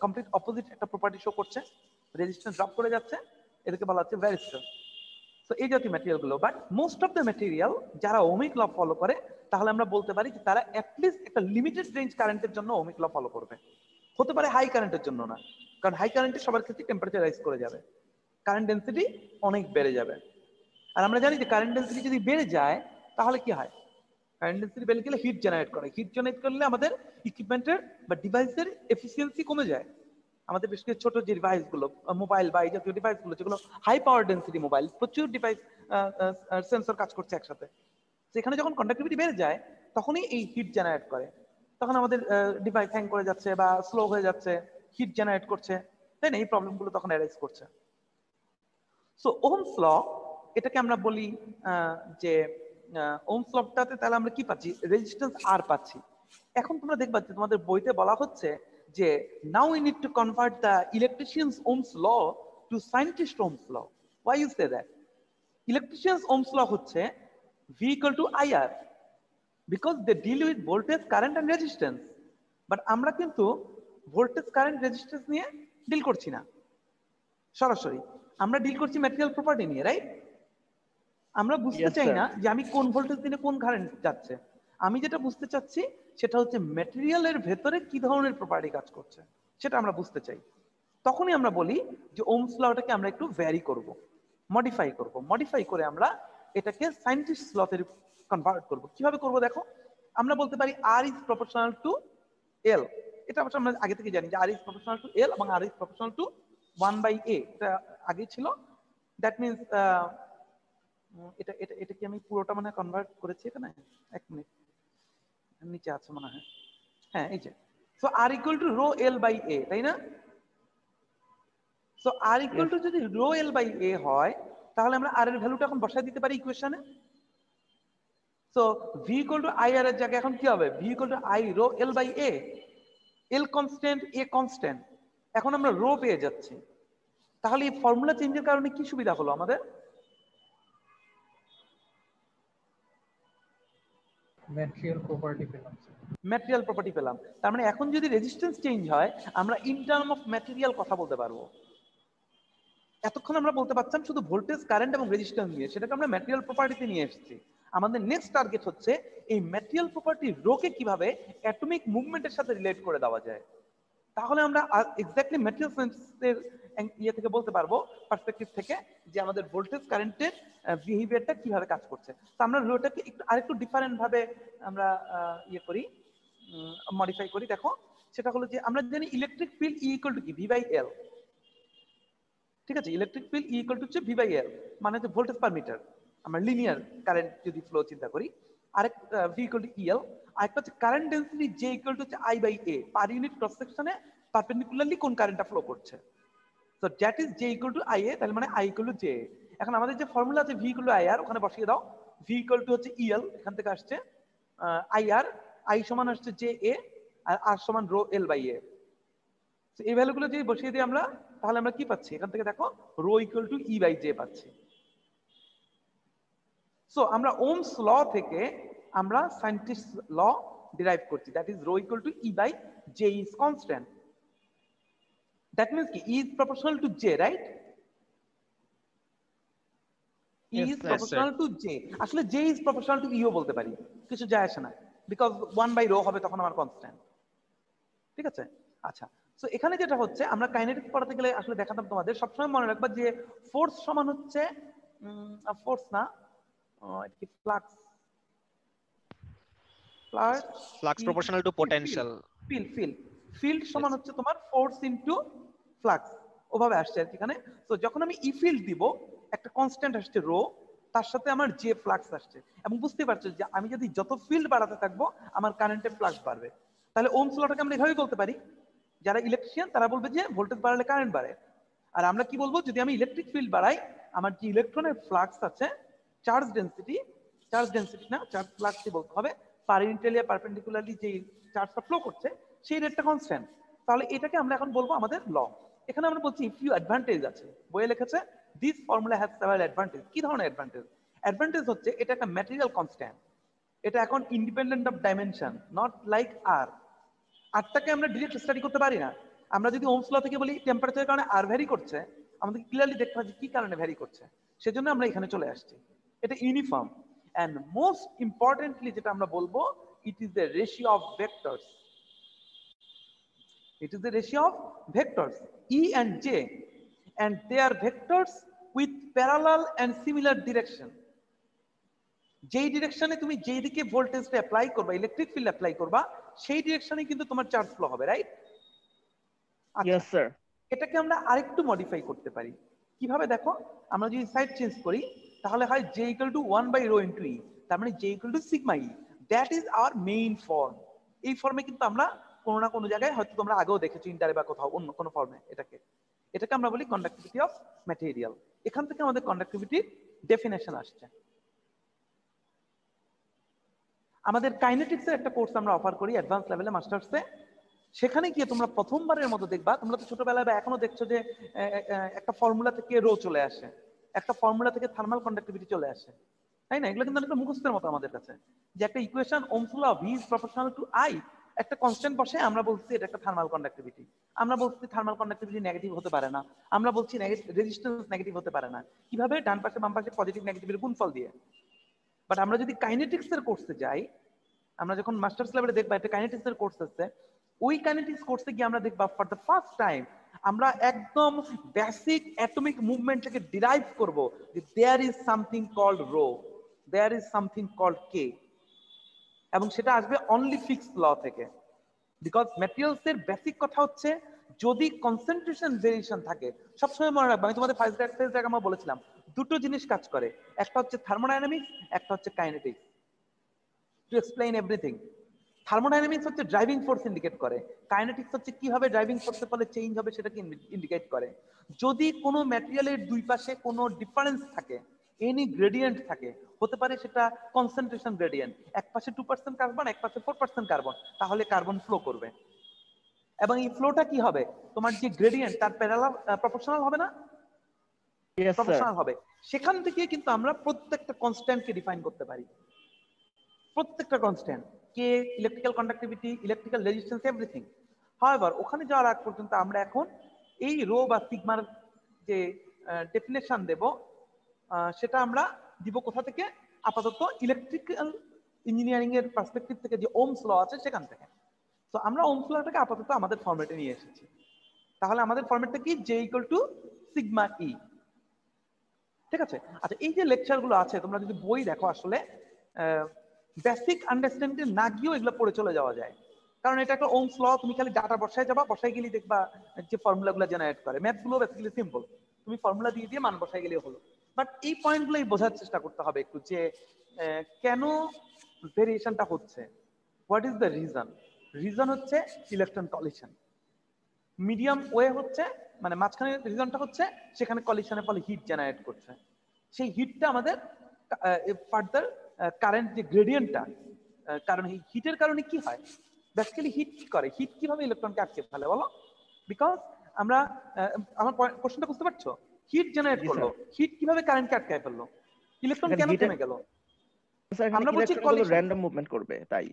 কমপ্লিট অপোজিট একটা প্রপার্টি শো করছে, রেজিস্ট্যান্স ড্রপ করে যাচ্ছে, এদেরকে বলা হচ্ছে ভ্যারিস্টর। তো এই জাতীয় ম্যাটেরিয়াল গুলো, but most of the material যারা ওহমিক ল ফলো করে তাহলে আমরা বলতে পারি যে তারা অ্যাটলিস্ট একটা লিমিটেড রেঞ্জ কারেন্টের জন্য ওহমিক ল ফলো করবে, হতে পারে হাই কারেন্টের জন্য না, কারণ হাই কারেন্টে সবার ক্ষেত্রে টেম্পারেচার রাইজ করে যাবে, কারেন্ট ডেন্সিটি অনেক বেড়ে যাবে। আর আমরা জানি যে কারেন্ট ডেন্সিটি যদি বেড়ে যায় তাহলে কি হয়? কারেন্ট ডেন্সিটি বেড়ে গেলে হিট জেনারেট করে, হিট জেনারেট করলে আমাদের ইকুইপমেন্টের বা ডিভাইসের এফিসিয়েন্সি কমে যায়। আমাদের বেশ কিছু ছোট যে ডিভাইস গুলো মোবাইল বা এই জাতীয় ডিভাইস গুলো যেগুলো হাই পাওয়ার ডেন্সিটি মোবাইল, প্রচুর ডিভাইস সেন্সর কাজ করছে একসাথে, সেখানে যখন কন্ডাক্টিভিটি বেড়ে যায় তখনই এই হিট জেনারেট করে, তখন আমাদের ডিভাইস হ্যাং করে যাচ্ছে বা স্লো হয়ে যাচ্ছে, হিট জেনারেট করছে, তাই না? এই প্রবলেমগুলো তখন অ্যারাইজ করছে। সো ওহমস ল এটাকে আমরা বলি যে ওহমস লটাতে তাহলে আমরা কি পাচ্ছি? রেজিস্ট্যান্স আর পাচ্ছি। এখন তোমরা দেখবা যে তোমাদের বইতে বলা হচ্ছে যে now we need to convert the electrician's Ohm's law to scientist Ohm's law. Why you say that? Electrician's Ohm's law হচ্ছে V equal to IR because they deal with voltage, current and resistance, but আমরা কিন্তু ভোল্টেজ কারেন্ট রেজিস্ট্যান্স নিয়ে ডিল করছি না সরাসরি, আমরা ডিল করছি ম্যাটেরিয়াল প্রপার্টি নিয়ে, রাইট? আমরা বুঝতে চাই না যে আমি কোন ভোল্টেজ দিনে কোন কারেন্ট যাচ্ছে, আমি যেটা বুঝতে চাচ্ছি সেটা হচ্ছে ম্যাটেরিয়ালের ভেতরে কি ধরনের প্রপার্টি কাজ করছে সেটা আমরা বুঝতে চাই। তখনই আমরা বলি যে ওহমস লটাকে আমরা একটু ভ্যারি করব, মডিফাই করব, মডিফাই করে আমরা এটাকে সায়েন্টিস্ট লতে কনভার্ট করব। কিভাবে করব দেখো, আমরা বলতে পারি R is proportional to L, এটা আমরা আগে থেকে জানি যে R is proportional to L এবং R is proportional to 1/A, এটা আগে ছিল। দ্যাট মিন্স এটা এটা এটা কি আমি পুরোটা মানে কনভার্ট করেছি এখানে? এক মিনিট, নিচে আছে মনে হয়, হ্যাঁ এই যে। So R equal to rho L by A, তাই না? সো R equal to যদি rho L by A হয় তাহলে আমরা R এর ভ্যালুটা এখন বসায় দিতে পারি ইকুয়েশনে। So V equal to IR এর জায়গায় এখন কি হবে? V equal to I rho L by A, L constant, A constant, এখন আমরা রো পেয়ে যাচ্ছি। তাহলে এই ফর্মুলা চেঞ্জের কারণে কি সুবিধা হলো আমাদের? ম্যাটেরিয়াল প্রপার্টি পেলাম। ম্যাটেরিয়াল প্রপার্টি পেলাম, তার মানে এখন যদি রেজিস্ট্যান্স চেঞ্জ হয় আমরা ইন টার্ম অফ ম্যাটেরিয়াল কথা বলতে পারবো। এতক্ষণ আমরা বলতে পারতাম শুধু ভোল্টেজ, কারেন্ট এবং রেজিস্ট্যান্স নিয়ে, সেটাকে আমরা ম্যাটেরিয়াল প্রপার্টিতে নিয়ে এসেছি। আমাদের নেক্সট টার্গেট হচ্ছে এই ম্যাটেরিয়াল প্রপার্টি রোকে কিভাবে অ্যাটমিক মুভমেন্টের সাথে রিলেট করে দেওয়া যায়। তাহলে আমরা এক্স্যাক্টলি ম্যাটেরিয়াল সায়েন্সের ইয়ে থেকে বলতে পারবো, পার্সপেক্টিভ থেকে, যে আমাদের ভোল্টেজ কারেন্টের বিহেভিয়ারটা কিভাবে কাজ করছে। তো আমরা রোটাকে একটু আরেকটু ডিফারেন্ট ভাবে আমরা ইয়ে করি, মডিফাই করি। দেখো সেটা হলো যে আমরা জানি electric field E equal to কি? V by L, ঠিক আছে? Electric field E equal to হচ্ছে V by L, মানে হচ্ছে ভোল্টেজ পার মিটার। আমরা লিনিয়ার কারেন্ট যদি ফ্লো চিন্তা করি আরেক ভি ইকুয়াল টু ইএল, আরেকটা হচ্ছে current density J equal to হচ্ছে I by A, per unit cross সেকশনে পারপেন্ডিকুলারলি কোন কারেন্টটা ফ্লো করছে। So that is J equal to I A, তাহলে মানে আই ইকুয়াল টু জে। এখন আমাদের যে ফর্মুলা আছে ভি ইকুয়াল টু আই আর, ওখানে বসিয়ে দাও। ভি ইকুয়াল টু হচ্ছে ইএল, এখান থেকে আসছে আই আর, আই সমান আসছে জে এ, আর আর সমান রো এল বাই এ। এই ভ্যালুগুলো যদি বসিয়ে দিই আমরা, তাহলে আমরা কি পাচ্ছি এখান থেকে দেখো, rho equal to E by J পাচ্ছি। সো আমরা ওমস ল থেকে আমরা সায়েন্টিস্ট ল ডিরাইভ করছি, that is rho equal to E by J is constant. That means কি E is proportional to J, right? E is proportional to J. আসলে J is proportional to E বলতে পারি, কিছু যায় আসে না, বিকজ 1 বাই রো হবে তখন আমার কনস্ট্যান্ট। ঠিক আছে? আচ্ছা, সো এখানে যেটা হচ্ছে, আমরা কাইনেটিক্স পড়াতে গেলে আসলে দেখাতাম তোমাদের, সবসময় মনে রাখবা যে ফোর্স সমান হচ্ছে ফোর্স না, এটা কি flux, flux proportional to potential. Field সমান হচ্ছে তোমার ফোর্স ইনটু ফ্লাক্স, ওভাবে আসছে আর কি এখানে। তো যখন আমি ই ফিল্ড দিব, একটা কনস্ট্যান্ট আসছে রো, তার সাথে আমার যে ফ্লাক্স আসছে, এবং বুঝতে পারছো যে আমি যদি যত ফিল্ড বাড়াতে থাকবো আমার কারেন্টের ফ্লাক্স বাড়বে। তাহলে ওহমস লটাকে আমরা এভাবে বলতে পারি, যারা ইলেকট্রিশিয়ান তারা বলবে যে ভোল্টেজ বাড়ালে কারেন্ট বাড়ে। আর আমরা কি বলবো, যদি আমি ইলেকট্রিক ফিল্ড বাড়াই, আমার যে ইলেকট্রনের ফ্লাক্স আছে, চার্জ ডেন্সিটি না, চার্জ ফ্লাক্সই বলতে হবে, পার ইউনিট এরিয়া পারপেন্ডিকুলারলি যে চার্জটা ফ্লো করছে সেই রেটটা কনস্ট্যান্ট। তাহলে এটাকে আমরা এখন বলবো আমাদের ল। এখানে আমরা বলছি ফিউ অ্যাডভান্টেজ আছে, বইয়ে লিখেছে this formula has several advantage. কি ধরনের অ্যাডভান্টেজ? অ্যাডভান্টেজ হচ্ছে এটা একটা ম্যাটেরিয়াল কনস্ট্যান্ট, এটা এখন independent of dimension, not like R. আরটাকে আমরা ডিরেক্ট স্টাডি করতে পারি না। আমরা যদি ওহমস ল থেকে বলি টেম্পারেচারের কারণে আর ভ্যারি করছে, আমাদের ক্লিয়ারলি দেখতে হবে কি কারণে ভ্যারি করছে, সেজন্য আমরা এখানে চলে আসছি। এটা ইউনিফর্ম, এন্ড মোস্ট ইম্পর্টেন্টলি যেটা আমরা বলবো, it is the ratio of vectors. It is the ratio of vectors E and J, and they are vectors with parallel and similar direction. যেই ডিরেকশনে তুমি যেই দিকে ভোল্টেজটা অ্যাপ্লাই করবা, ইলেকট্রিক ফিল্ড অ্যাপ্লাই করবা, সেই ডিরেকশনে কিন্তু তোমার চার্জ ফ্লো হবে, রাইট? Yes sir. এটাকে আমরা আরেকটু মডিফাই করতে পারি। কিভাবে দেখো, আমরা যদি সাইড চেঞ্জ করি, তাহলে হয় J equal to 1 by rho into E, তার মানে J equal to sigma E. That is our main form. এই ফর্মে কিন্তু আমরা কোনো না কোনো জায়গায় হয়তো তোমরা আগেও দেখেছো ইন্টারে বা কোথাও অন্য কোনো ফর্মে, এটাকে আমরা বলি কন্ডাক্টিভিটি অফ ম্যাটেরিয়াল। এখান থেকে আমাদের কন্ডাক্টিভিটির ডেফিনেশন আসছে। আমাদের কাইনেটিক্সের একটা কোর্স আমরা অফার করি অ্যাডভান্স লেভেলে মাস্টার্সে। সেখানে গিয়ে তোমরা প্রথমবারের মতো দেখবা, তোমরা তো ছোটবেলায় বা এখনো দেখছো যে একটা ফর্মুলা থেকে রো চলে আসে, একটা ফর্মুলা থেকে থার্মাল কন্ডাক্টিভিটি চলে আসে, তাই না? এগুলো কিন্তু অনেকটা মুখস্থের মতো আমাদের কাছে, যে একটা equation Ohm's law V is proportional to I, একটা কনস্ট্যান্ট বসে আমরা বলছি এটা একটা থার্মাল কন্ডাক্টিভিটি, আমরা বলছি থার্মাল কন্ডাক্টিভিটি নেগেটিভ হতে পারে না, আমরা বলছি রেজিস্ট্যান্স নেগেটিভ হতে পারে না। কিভাবে? ডান পাশে বাম পাশে পজিটিভ নেগেটিভের গুণফল দিয়ে। বাট আমরা যদি কাইনেটিক্স এর কোর্সে যাই, আমরা যখন মাস্টার্স লেভেলে দেখবা একটা কাইনেটিক্স এর কোর্স আছে, ওই কাইনেটিক্স কোর্সে গিয়ে আমরা দেখবা ফর দ্য ফার্স্ট টাইম আমরা একদম বেসিক অ্যাটমিক মুভমেন্ট থেকে ডিরাইভ করব যে there is something called rho, there is something called K, এবং সেটা আসবে অনলি ফিক্সড ল থেকে। বিকজ ম্যাটেরিয়ালস এর বেসিক কথা হচ্ছে, যদি কনসেন্ট্রেশন ভেরিয়েশন থাকে, সবসময় মনে রাখবে, আমি তোমাদের ফার্স্ট এক্সারসাইজ আমরা বলেছিলাম দুটো জিনিস কাজ করে, একটা হচ্ছে থার্মোডাইনামিক্স, একটা হচ্ছে kinetics, to explain everything. Thermodynamics হচ্ছে ড্রাইভিং ফোর্স ইন্ডিকেট করে, কাইনেটিক্স হচ্ছে কিভাবে ড্রাইভিং ফোর্সের ফলে চেঞ্জ হবে সেটাকে ইন্ডিকেট করে। যদি কোনো ম্যাটেরিয়ালের দুই পাশে কোনো ডিফারেন্স থাকে, এনি গ্রেডিয়েন্ট থাকে, হতে পারে সেটা কনসেন্ট্রেশন গ্রেডিয়েন্ট, এক পাশে 2% কার্বন, এক পাশে 4% কার্বন, তাহলে কার্বন ফ্লো করবে, এবং এই ফ্লোটা কি হবে, তোমার যে গ্রেডিয়েন্ট তার প্যারালাল প্রপোর্শনাল হবে না? প্রপোর্শনাল হবে। সেখান থেকে কিন্তু আমরা প্রত্যেকটা কনস্ট্যান্টকে ডিফাইন করতে পারি, প্রত্যেকটা constant, K, electrical conductivity, electrical resistance, everything. However ওখানে যাওয়ার আগ পর্যন্ত আমরা এখন এই রো বা সিগমার যে ডেফিনেশন দেব, সেটা আমরা দিব কোথা থেকে? আপাতত ইলেকট্রিক্যাল ইঞ্জিনিয়ারিং এর পার্সপেক্টিভ থেকে, যে ওহমস ল আছে সেখান থেকে। তো আমরা ওহমস লটাকে আপাতত আমাদের ফরম্যাটে নিয়ে এসেছি। তাহলে আমাদের ফরম্যাটটা কি? J equal to sigma E, ঠিক আছে? আচ্ছা, এই যে লেকচারগুলো আছে, তোমরা যদি বই দেখো, আসলে বেসিক আন্ডারস্ট্যান্ডিং না গিয়েও এগুলো পড়ে চলে যাওয়া যায়, কারণ এটা একটা ওহমস ল, তুমি খালি ডাটা বসায় যাবা, বসাই গেলে দেখবা যে ফর্মুলাগুলো জেনারেট করে। ম্যাথগুলো বেসিক্যালি সিম্পল, তুমি ফর্মুলা দিয়ে দিয়ে মান বসাই গেলে হলো। বাট এই পয়েন্টগুলোই বোঝার চেষ্টা করতে হবে একটু, যে কেন ভেরিয়েশনটা হচ্ছে। What is the reason? Reason হচ্ছে ইলেকট্রন কলিশন। মিডিয়াম ওয়ে হচ্ছে মানে মাঝখানে রিজনটা হচ্ছে সেখানে কলিশনের ফলে হিট জেনারেট করছে। সেই হিটটা আমাদের ফার্দার কারেন্ট যে গ্রেডিয়েন্টটা, কারণ এই হিটের কারণে কি হয়, বেসিক্যালি হিট কি করে, হিট কিভাবে ইলেকট্রনকে আটকে ফেলে বলো? বিকজ আমরা আমার কোশ্চেনটা বুঝতে পারছো? হিট জেনারেট করলো, হিট কিভাবে কারেন্টকে আটকায় ফেললো, ইলেকট্রন কেন থেমে গেল? আমরা বলছি কলিশন, র্যান্ডম মুভমেন্ট করবে, তাই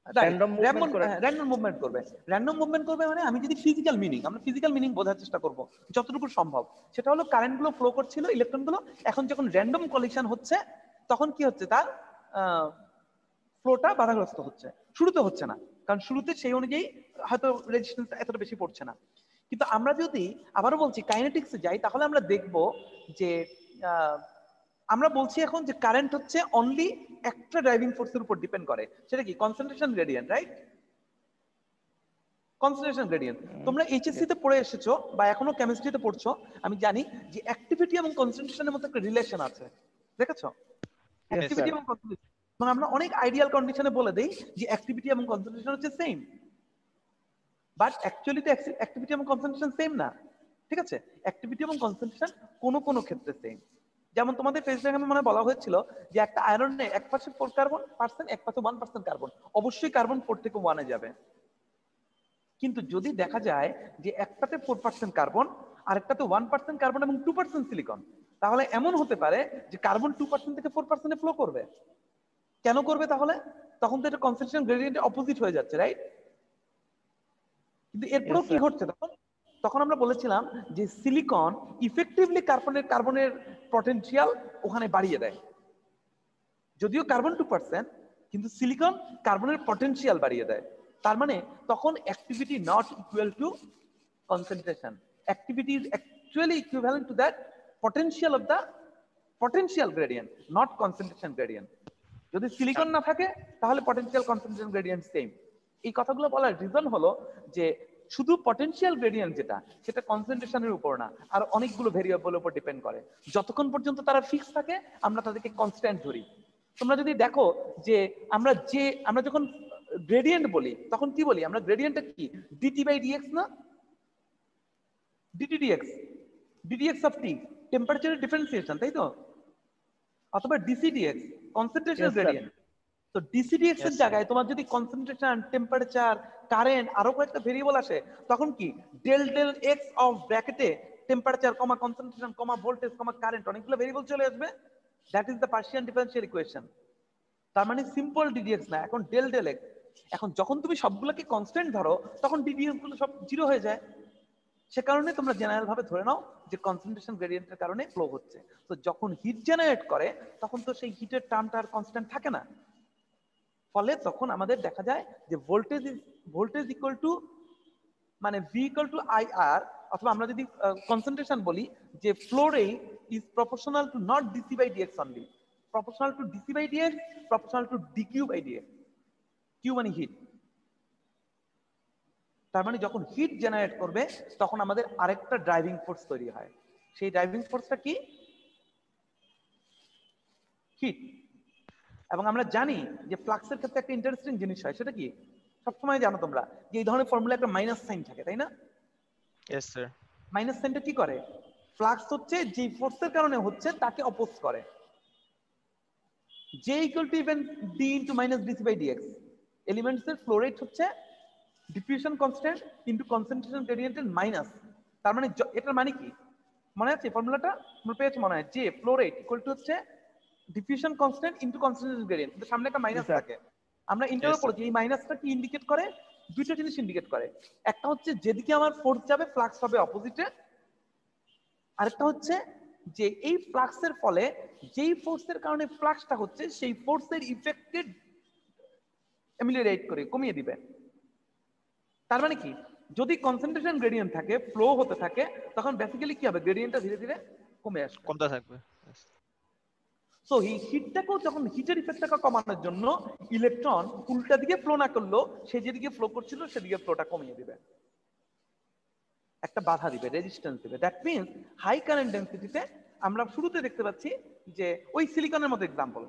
র্যান্ডম মুভমেন্ট করবে। র্যান্ডম মুভমেন্ট করবে মানে আমি যদি ফিজিক্যাল মিনিং, আমরা ফিজিক্যাল মিনিং বোঝার চেষ্টা করব যতটুকু সম্ভব, সেটা হলো কারেন্ট গুলো ফ্লো করছিল, ইলেকট্রন গুলো এখন যখন র্যান্ডম কলিশন হচ্ছে তখন কি হচ্ছে, তার ফ্লোটা বাধাগ্রস্ত হচ্ছে। শুরুতে হচ্ছে না, কারণ শুরুতে সেই অনুযায়ী হয়তো রেজিস্ট্যান্সটা এতটা বেশি পড়ছে না। কিন্তু আমরা যদি আবারও বলছি কাইনেটিক্সে যাই, তাহলে আমরা দেখব যে আমরা বলছি এখন যে কারেন্ট হচ্ছে অনলি একটা ড্রাইভিং ফোর্সের উপর ডিপেন্ড করে, সেটা কি concentration gradient, right? Concentration gradient তোমরা এইচএসসি তে পড়ে এসেছো বা এখনো কেমিস্ট্রিতে পড়ছো, আমি জানি যে অ্যাক্টিভিটি এবং কনসেন্ট্রেশনের মধ্যে একটা রিলেশন আছে, দেখেছো? অ্যাক্টিভিটি এবং কনসেন্ট্রেশন, এবং আমরা অনেক আইডিয়াল কন্ডিশনে বলে দেই যে অ্যাক্টিভিটি এবং কনসেন্ট্রেশন হচ্ছে সেম, বাট অ্যাকচুয়ালি তো অ্যাক্টিভিটি এবং কনসেন্ট্রেশন সেম না, ঠিক আছে? অ্যাক্টিভিটি এবং কনসেন্ট্রেশন কোনো কোনো ক্ষেত্রে সেম। যেমন তোমাদের ফেজ ডায়াগ্রামে মানে বলা হয়েছিল যে একটা আয়রনে এক পাশে 4 কার্বন পার্সেন্ট, এক পাশে 1% কার্বন, অবশ্যই কার্বন 4 থেকে 1 এ যাবে। কিন্তু যদি দেখা যায় যে একটাতে 4% কার্বন আর একটাতে 1% কার্বন এবং 2% সিলিকন, তাহলে এমন হতে পারে যে কার্বন 2% থেকে 4% এ ফ্লো করবে। কেন করবে তাহলে? তখন তো এটা কনসেন্ট্রেশন গ্রেডিয়েন্টের অপোজিট হয়ে যাচ্ছে, রাইট? কিন্তু এরপরও কি ঘটছে তখন? তখন আমরা বলেছিলাম যে সিলিকন ইফেক্টিভলি কার্বনের পটেনশিয়াল ওখানে বাড়িয়ে দেয়। যদিও কার্বন 2%, কিন্তু সিলিকন কার্বনের পটেনশিয়াল বাড়িয়ে দেয়। তার মানে তখন activity not equal to concentration, activity is actually equivalent to that potential of the potential gradient, not concentration gradient. যদি সিলিকন না থাকে তাহলে potential concentration gradient সেম। এই কথাগুলো বলার রিজন হলো যে শুধু potential gradient যেটা, সেটা কনসেন্ট্রেশনের উপর না, আর অনেকগুলো ভেরিয়েবলের উপর ডিপেন্ড করে। যতক্ষণ পর্যন্ত তারা ফিক্স থাকে আমরা তাদেরকে কনস্ট্যান্ট ধরি। তোমরা যদি দেখো যে আমরা যখন গ্রেডিয়েন্ট বলি তখন কি বলি আমরা? গ্রেডিয়েন্টটা কি? dt/dx না? dt/dx অফ টি টেম্পারেচারের ডিফারেন্সিয়েশন, তাই তো? অথবা dc/dx কনসেন্ট্রেশন গ্রেডিয়েন্ট। তো dc/dx এর জায়গায় তোমার যদি কনসেন্ট্রেশন, টেম্পারেচার, কারেন্ট আরো কয়েকটা ভেরিয়েবল আসে, তখন কি del x অফ ব্র্যাকেটে temperature comma concentration comma voltage comma current অনেকগুলো ভেরিয়েবল চলে আসবে। That is the partial differential equation. তার মানে সিম্পল ddx না, এখন del x। এখন যখন তুমি সবগুলোকে কনস্ট্যান্ট ধরো তখন ddx গুলো সব জিরো হয়ে যায়। সে কারণে তোমরা জেনারেল ভাবে ধরে নাও যে কনসেন্ট্রেশন গ্রেডিয়েন্টের কারণে ফ্লো হচ্ছে। তো যখন হিট জেনারেট করে তখন তো সেই হিটের টার্মটা আর কনস্ট্যান্ট থাকে না, ফলে তখন আমাদের দেখা যায় যে ভোল্টেজ ইকুয়াল টু মানে v ইকুয়াল টু IR, অথবা আমরা যদি কনসেন্ট্রেশন বলি যে flow rate is proportional to not dc/dx only, proportional to dc/dx, proportional to dq/dx। q মানে হিট। তার মানে যখন হিট জেনারেট করবে তখন আমাদের আরেকটা ড্রাইভিং ফোর্স তৈরি হয়। সেই ড্রাইভিং ফোর্সটা কি? হিট। এবং আমরা জানি যে ফ্লাক্সের ক্ষেত্রে একটা ইন্টারেস্টিং জিনিস হয়, সেটা কি? সবসময় জানো তোমরা যে এই ধরনের ফর্মুলা একটা মাইনাস সাইন থাকে, তাই না? Yes sir. মাইনাস সাইনটা কি করে? ফ্লাক্স হচ্ছে যে ফোর্সের কারণে হচ্ছে তাকে অপোজ করে। J equal to even d into minus dc/dx। এলিমেন্টসের ফ্লো রেট হচ্ছে ডিফিউশন কনস্ট্যান্ট ইনটু কনসেন্ট্রেশন গ্রেডিয়েন্টের মাইনাস। তার মানে এটার মানে কি মনে আছে? ফর্মুলাটা তোমরা পেয়েছো মনে হয়, যে ফ্লো রেট ইকুয়াল টু হচ্ছে diffusion constant into concentration gradient, কিন্তু সামনে একটা মাইনাস থাকে। আমরা ইন্টারভিউ পড়েছি এই মাইনাসটা কি ইন্ডিকেট করে? দুইটা জিনিস ইন্ডিকেট করে। একটা হচ্ছে যেদিকে আমার ফোর্স যাবে ফ্লাক্স হবে অপোজিটে, আরেকটা হচ্ছে যে এই ফ্লাক্সের ফলে যেই ফোর্সের কারণে ফ্লাক্সটা হচ্ছে সেই ফোর্সের ইফেক্টেড এমিলিয়েট করে কমিয়ে দিবে। তার মানে কি? যদি কনসেন্ট্রেশন গ্রেডিয়েন্ট থাকে, ফ্লো হতে থাকে, তখন বেসিক্যালি কি হবে? গ্রেডিয়েন্টটা ধীরে ধীরে কমে আসবে, কমতে থাকবে। সো এই হিটটাকেও যখন হিটের ইফেক্টটাকে কমানোর জন্য ইলেকট্রন উল্টা দিকে ফ্লো না করলেও সে যেদিকে ফ্লো করছিল সেদিকে ফ্লোটা কমিয়ে দিবে, একটা বাধা দিবে, রেজিস্ট্যান্স দিবে। দ্যাট মিন্স হাই কারেন্ট ডেনসিটিতে আমরা শুরুতে দেখতে পাচ্ছি যে ওই সিলিকনের মতো এক্সাম্পল,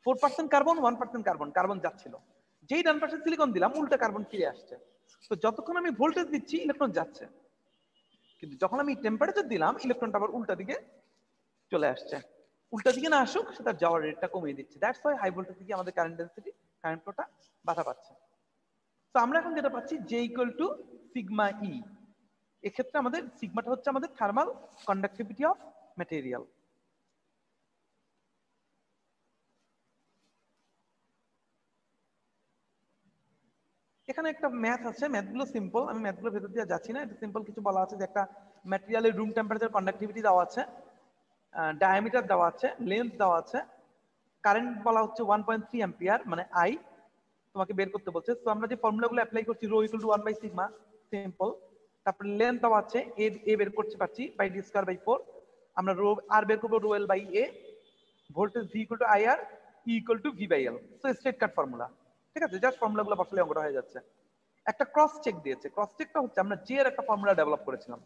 4% কার্বন 1% কার্বন, কার্বন যাচ্ছিল। যেই ডান পাশে সিলিকন দিলাম উল্টা কার্বন ফিরে আসছে। তো যতক্ষণ আমি ভোল্টেজ দিচ্ছি ইলেকট্রন যাচ্ছে, কিন্তু যখন আমি টেম্পারেচার দিলাম ইলেকট্রনটা আবার উল্টা দিকে চলে আসছে। উল্টা দিকে না আসুক সেটা যাওয়ার রেটটা কমিয়ে দিচ্ছে। দ্যাটস ওয়াই হাই ভোল্টেজ থেকে আমাদের কারেন্ট ডেনসিটি, কারেন্ট ফ্লোটা বাধা পাচ্ছে। তো আমরা এখন যেটা পাচ্ছি J ইকুয়াল টু সিগমা ই। এক্ষেত্রে আমাদের সিগমাটা হচ্ছে আমাদের থার্মাল কন্ডাক্টিভিটি অফ ম্যাটেরিয়াল। এখানে একটা ম্যাথ আছে, ম্যাথগুলো সিম্পল, আমি ম্যাথগুলো ভেতর দিয়ে যাচ্ছি না। এটা সিম্পল কিছু বলা আছে যে একটা ম্যাটেরিয়ালের রুম টেম্পারেচার কন্ডাক্টিভিটি দেওয়া আছে, ডায়ামিটার দেওয়া আছে, লেন্থ দেওয়া আছে, কারেন্ট বলা হচ্ছে 1.3 অ্যাম্পিয়ার মানে আই তোমাকে বের করতে বলছে। তো আমরা যে ফর্মুলাগুলো অ্যাপ্লাই করছি রো ইকুয়াল টু 1/σ সিম্পল, তারপর লেন্থ দেওয়া আছে এ বের করতে পারছি বাই ডি স্কয়ার বাই 4, আমরা রো আর বের করব rho L by A, voltage V equal to I R, E equal to V by L. So straight cut formula, ঠিক আছে? জাস্ট ফর্মুলাগুলো বসালে অঙ্কটা হয়ে যাচ্ছে। একটা ক্রস চেক দিয়েছে, ক্রস চেকটা হচ্ছে আমরা জে এর একটা ফর্মুলা ডেভেলপ করেছিলাম,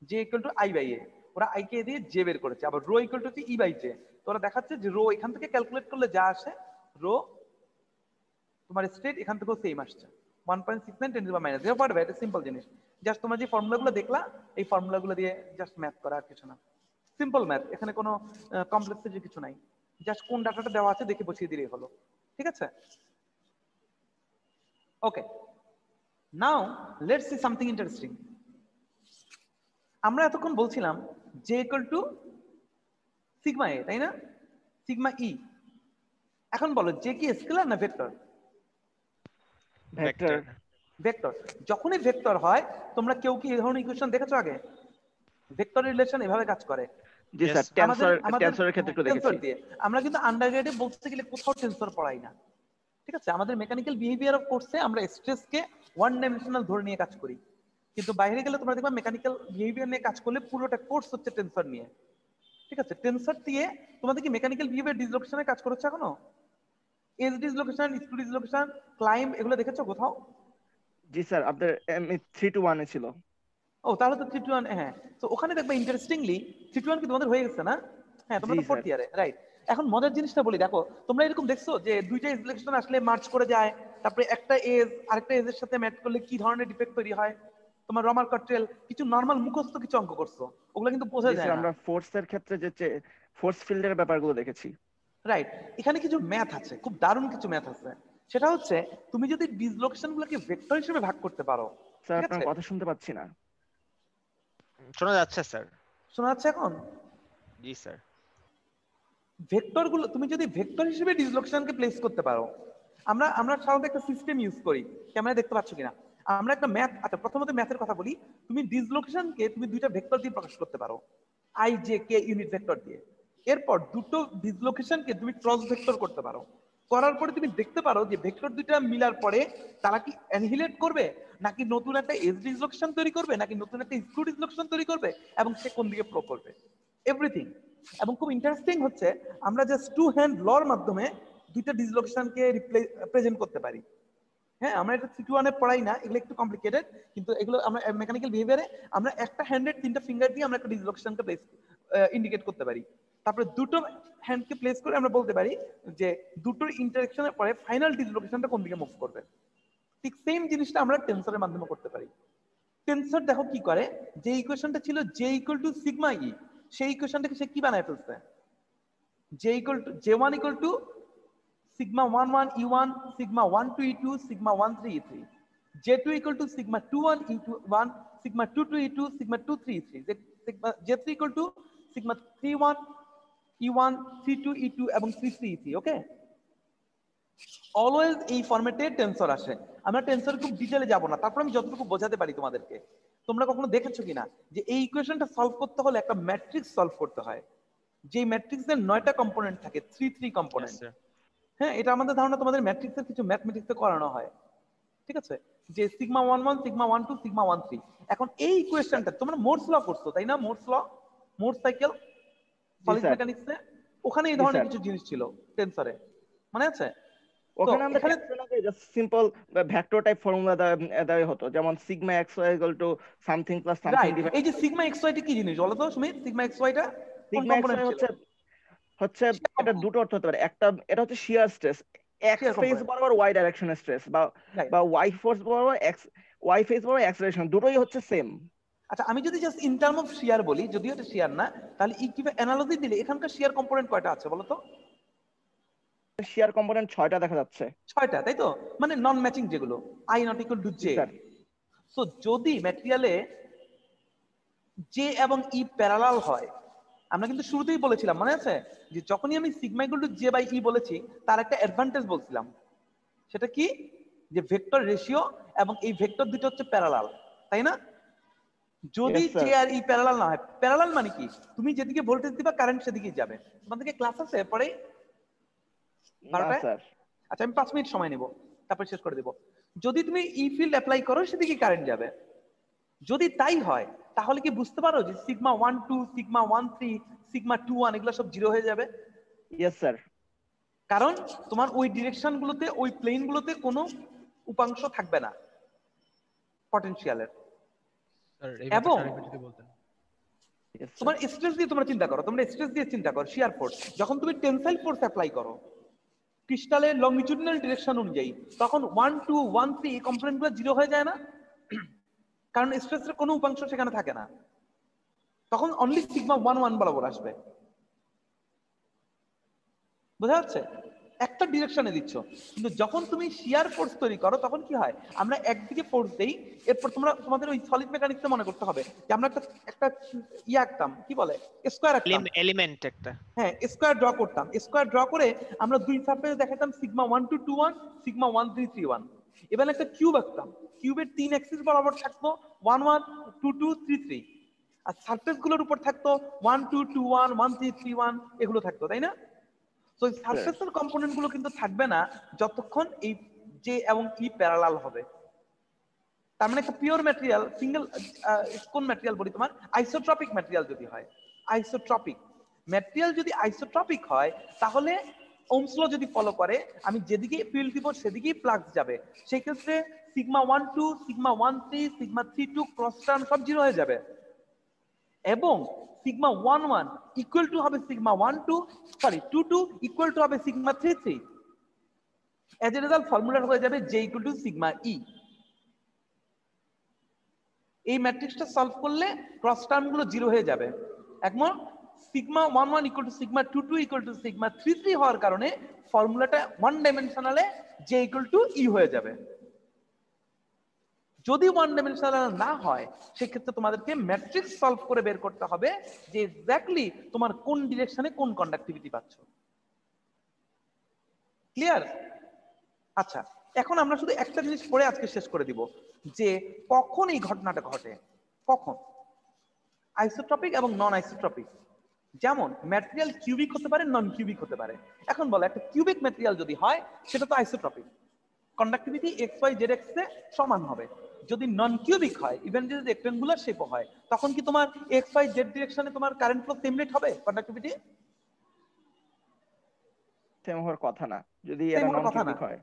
J equal to I by A, ওরা আই কে দিয়ে জে বের করেছে। আবার rho equal to E by J, তো ওরা দেখাচ্ছে যে রো এখান থেকে ক্যালকুলেট করলে যা আসে রো তোমার স্ট্রেট এখান থেকেও সেম আসছে 1.69 × 10⁻⁻⁴। এটা সিম্পল জিনিস, জাস্ট তোমরা যে ফর্মুলাগুলো দেখলা এই ফর্মুলাগুলো দিয়ে জাস্ট ম্যাথ করা, আর কিছু না। সিম্পল ম্যাথ, এখানে কোনো কমপ্লেক্সিটি কিছু নাই, জাস্ট কোন ডাটাটা দেওয়া আছে দেখে বসিয়ে দিলেই হলো, ঠিক আছে? Okay, now let's see something interesting. আমরা এতক্ষণ বলছিলাম J equal to sigma A, তাই না? Sigma E. এখন বলো জে কি স্কেলার না ভেক্টর? ভেক্টর। ভেক্টর। যখনই ভেক্টর হয় তোমরা কেউ কি এই ধরনের ইকুয়েশন দেখেছো আগে? ভেক্টর রিলেশন এভাবে কাজ করে। জি স্যার, টেনসরের ক্ষেত্রে একটু দেখেছি। আমরা কিন্তু আন্ডারগ্রেডে বলতে গেলে কোথাও টেনসর পড়াই না, ঠিক আছে? আমাদের মেকানিক্যাল বিহেভিয়ার অফ কোর্সে আমরা স্ট্রেসকে ওয়ান ডাইমেনশনাল ধরে নিয়ে কাজ করি, কিন্তু বাইরে গেলে তোমরা দেখবা মেকানিক্যাল বিহেভিয়ার নিয়ে কাজ করলে পুরোটা কোর্স হচ্ছে টেনসর নিয়ে, ঠিক আছে? টেনসর দিয়ে তোমাদের কি মেকানিক্যাল বিহেভিয়ার ডিসলোকেশনে কাজ করেছে এখনো? Edge dislocation, screw dislocation, climb এগুলো দেখেছো কোথাও? জি স্যার, আপনাদের 3 to 1 এ ছিল। ও তাহলে তো 3 to 1, হ্যাঁ। তো ওখানে দেখবা ইন্টারেস্টিংলি 3 to 1 কি তোমাদের হয়ে গেছে না? হ্যাঁ, তোমরা তো 4th ইয়ারে, রাইট? এখন মজার জিনিসটা বলি, দেখো তোমরা এরকম দেখছো যে দুইটা ডিসলোকেশন আসলে মার্চ করে যায়, তারপরে একটা এজ আরেকটা এজের সাথে ম্যাচ করলে কি ধরনের ডিফেক্ট তৈরি হয়? তোমার রমার কট্রেল কিছু নরমাল মুখস্থ কিছু অঙ্ক করছো, ওগুলো কিন্তু বোঝা যায় না। আমরা ফোর্সের ক্ষেত্রে যে ফোর্স ফিল্ডের ব্যাপারগুলো দেখেছি, রাইট? এখানে কিছু ম্যাথ আছে, খুব দারুণ কিছু ম্যাথ আছে। সেটা হচ্ছে তুমি যদি ডিসলোকেশনগুলোকে ভেক্টর হিসেবে ভাগ করতে পারো। স্যার আপনার কথা শুনতে পাচ্ছি না। শোনা যাচ্ছে স্যার? শোনা যাচ্ছে এখন? জি স্যার। ভেক্টরগুলো তুমি যদি ভেক্টর হিসেবে ডিসলোকেশনকে প্লেস করতে পারো, আমরা সাধারণত একটা সিস্টেম ইউজ করি, ক্যামেরা দেখতে পাচ্ছ কিনা? আমরা একটা ম্যাথ, আচ্ছা প্রথমত ম্যাথের কথা বলি। তুমি ডিসলোকেশনকে তুমি দুইটা ভেক্টর দিয়ে প্রকাশ করতে পারো, I J K unit vector দিয়ে। এরপর দুটো ডিসলোকেশনকে তুমি ক্রস ভেক্টর করতে পারো, করার পরে তুমি দেখতে পারো যে ভেক্টর দুইটা মিলার পরে তারা কি অ্যানিহিলেট করবে, নাকি নতুন একটা এজ ডিসলোকেশন তৈরি করবে, নাকি নতুন একটা স্ক্রু ডিসলোকেশন তৈরি করবে, এবং সে কোন দিকে প্রো করবে, এভরিথিং। এবং খুব ইন্টারেস্টিং হচ্ছে আমরা জাস্ট টু হ্যান্ড লর মাধ্যমে দুইটা ডিসলোকেশনকে রিপ্রেজেন্ট করতে পারি। হ্যাঁ, আমরা এটা 3 to 1 এ পড়াই না, এগুলো একটু কমপ্লিকেটেড, কিন্তু এগুলো আমরা মেকানিক্যাল বিহেভিয়ারে আমরা একটা হ্যান্ডের তিনটা ফিঙ্গার দিয়ে আমরা একটা ডিসলোকেশনকে প্লেস ইন্ডিকেট করতে পারি। তারপরে দুটো হ্যান্ডকে প্লেস করে আমরা বলতে পারি যে দুটোর ইন্টারঅ্যাকশনের পরে ফাইনাল ডিসলোকেশনটা কোন দিকে মুভ করবে। ঠিক সেম জিনিসটা আমরা টেনসরের মাধ্যমে করতে পারি। টেনসর দেখো কি করে, যে ইকুয়েশনটা ছিল জে ইকুয়াল টু সিগমা ই, সেই ইকুয়েশনটাকে সে কি বানায় ফেলছে, J equal two J1 equal to sigma 11 E1 sigma 12 E2 sigma 13 E3, J2 equal to sigma 21 E1 sigma 22 E2 sigma 23 E3, J3 equal to sigma 31 E1 C2 E2 এবং C3 E3। ওকে, অলওয়েজ এই ফরম্যাটে টেনসর আসে। আমরা টেনসর খুব ডিটেইলে যাব না, তারপর আমি যতটুকু বোঝাতে পারি তোমাদেরকে। তোমরা কখনো দেখেছো কিনা যে এই ইকুয়েশনটা সলভ করতে হলে একটা ম্যাট্রিক্স সলভ করতে হয়, যে ম্যাট্রিক্সের 9টা কম্পোনেন্ট থাকে, 3 কম্পোনেন্ট। হ্যাঁ, এটা আমাদের ধারণা তোমাদের ম্যাট্রিক্সের কিছু ম্যাথমেটিক্সে করানো হয়, ঠিক আছে? যে সিগমা 11 সিগমা 12 সিগমা 13। এখন এই ইকুয়েশনটা তোমরা মোরস ল করছো, তাই না? মোরস ল, মোরস সাইকেল, সলিড মেকানিক্সে ওখানে এই ধরনের কিছু জিনিস ছিল টেনসরে, মনে আছে? ওখানে আমরা just simple vector type formula দেওয়া হতো, যেমন sigma xy equal to something plus something. এই যে সিগমা xy টা কি জিনিস বলো তো সুমিত? সিগমা xy টা কোন কম্পোনেন্ট হচ্ছে? হচ্ছে এটা দুটো অর্থ হতে পারে। একটা এটা হচ্ছে shear stress, x Shear phase component. বরাবর ওয়াই ডাইরেকশনের স্ট্রেস, বা Right. বা ওয়াই ফোর্স বরাবর এক্স, ওয়াই ফেজ বরাবর অ্যাক্সেলারেশন, দুটোই হচ্ছে সেম। আচ্ছা আমি যদি just in term of sheer বলি, যদিও এটা শিয়ার না, তাহলে ইকুইভ্যালেন্ট অ্যানালজি দিলে এখানকার শিয়ার কম্পোনেন্ট কয়টা আছে বলো তো? শিয়ার কম্পোনেন্ট 6টা দেখা যাচ্ছে। 6টা, তাই তো? মানে নন ম্যাচিং যেগুলো, I not equal to J. Sir so যদি ম্যাটেরিয়ালে জে এবং ই প্যারালাল হয়, আমরা কিন্তু শুরুতেই বলেছিলাম মনে আছে যে যখনই আমি sigma equal to J by E বলেছি তার একটা অ্যাডভান্টেজ বলছিলাম, সেটা কি? যে ভেক্টর রেশিও এবং এই ভেক্টর দুটো হচ্ছে প্যারালাল, তাই না? যদি Yes, sir. জে আর ই প্যারালাল না হয়, প্যারালাল মানে কি? তুমি যেদিকে ভোল্টেজ দিবা কারেন্ট সেদিকেই যাবে। তোমাদেরকে ক্লাস আছে পরে না 12টায়? স্যার, আচ্ছা আমি 5 মিনিট সময় নেব, তারপর শেষ করে দেব। যদি তুমি ই ফিল্ড অ্যাপ্লাই করো সেদিকে কারেন্ট যাবে। যদি তাই হয় তাহলে কি বুঝতে পারো যে সিগমা 1 2 সিগমা 1 3 সিগমা 2 1 এগুলো সব জিরো হয়ে যাবে? Yes sir. কারণ তোমার ওই ডিরেকশন গুলোতে, ওই প্লেন গুলোতে কোনো উপাংশ থাকবে না পটেনশিয়ালের। স্যার এই এবং ব্যাপারটা আরেকবার যদি বলতেন। তোমার স্ট্রেস দিয়ে তোমরা চিন্তা করো, তোমরা স্ট্রেস দিয়ে চিন্তা করো, শিয়ার ফোর্স যখন তুমি টেনসাইল ফোর্স অ্যাপ্লাই করো ক্রিস্টালের লংজিটিউডিনাল ডিরেকশন অনুযায়ী, তখন 1 2 1 3 এই কম্পোনেন্টগুলো জিরো হয়ে যায় না? কারণ স্ট্রেসের কোনো উপাংশ সেখানে থাকে না, তখন অনলি সিগমা 1 1 বরাবর আসবে। বোঝা যাচ্ছে? একটা ডিরেকশনে দিচ্ছ, কিন্তু যখন তুমি শিয়ার ফোর্স তৈরি করো তখন কি হয়? আমরা একদিকে ফোর্স দেই, এরপর তোমাদের ওই সলিড মেকানিক্সে মনে করতে হবে যে আমরা একটা ইয়া আঁকতাম, কি বলে, স্কয়ার আঁকতাম, এলিমেন্ট একটা, হ্যাঁ স্কয়ার ড্র করতাম। স্কয়ার ড্র করে আমরা দুই সারফেস দেখাতাম সিগমা 1 2 2 1 সিগমা 1 3 3 1। এবার একটা কিউব আঁকতাম, কিউবের 3 অ্যাক্সিস বরাবর থাকতো 1 1 2 2 3 3, আর সারফেস গুলোর উপর থাকতো 1 2 2 1 1 3 3 1 এগুলো থাকতো, তাই না? তো এই সারফেসের কম্পোনেন্ট গুলো কিন্তু থাকবে না যতক্ষণ এই জে এবং ই প্যারালাল হবে। তার মানে একটা পিওর ম্যাটেরিয়াল, সিঙ্গেল কোন ম্যাটেরিয়াল বলি তোমার, আইসোট্রপিক ম্যাটেরিয়াল যদি হয়, আইসোট্রপিক ম্যাটেরিয়াল যদি আইসোট্রপিক হয় তাহলে ওহমস ল যদি ফলো করে, আমি যেদিকে ফিল্ড দিব সেদিকেই ফ্লাক্স যাবে। সেই ক্ষেত্রে sigma 1 2 sigma 1 3 sigma 3 2 cross term সব জিরো হয়ে যাবে, এবং সিগমা 1 1 ইকুয়াল টু হবে সিগমা 1 2 সরি 2 2 ইকুয়াল টু হবে sigma 3 3। As a result formula হয়ে যাবে জে ইকুয়াল টু সিগমা ই। এই ম্যাট্রিক্সটা সলভ করলে ক্রস টার্ম গুলো জিরো হয়ে যাবে। একমত? Sigma 1 1 equal to sigma 2 2 equal to sigma 3 3 হওয়ার কারণে ফর্মুলাটা ওয়ান ডাইমেনশনালে জে ইকুয়াল টু ই হয়ে যাবে। যদি ওয়ান ডাইমেনশনাল না হয় সেক্ষেত্রে তোমাদেরকে ম্যাট্রিক্স সলভ করে বের করতে হবে যে এক্স্যাক্টলি তোমার কোন ডিরেকশনে কোন কন্ডাক্টিভিটি পাচ্ছ। ক্লিয়ার? আচ্ছা এখন আমরা শুধু একটা জিনিস পড়ে আজকে শেষ করে দিব, যে কখন এই ঘটনাটা ঘটে, কখন আইসোট্রপিক এবং নন আইসোট্রপিক। যেমন ম্যাটেরিয়াল কিউবিক হতে পারে, নন কিউবিক হতে পারে। এখন বলো একটা কিউবিক ম্যাটেরিয়াল যদি হয় সেটা তো isotropic, conductivity X Y Z X এ সমান হবে। যদি নন কিউবিক হয়, ইভেন যদি রেক্টেঙ্গুলার শেপও হয়, তখন কি তোমার এক্স ওয়াই জেড ডিরেকশনে তোমার কারেন্ট ফ্লো সেম রেট হবে? কন্ডাক্টিভিটি সেম হওয়ার কথা না যদি এটা নন কিউবিক হয়।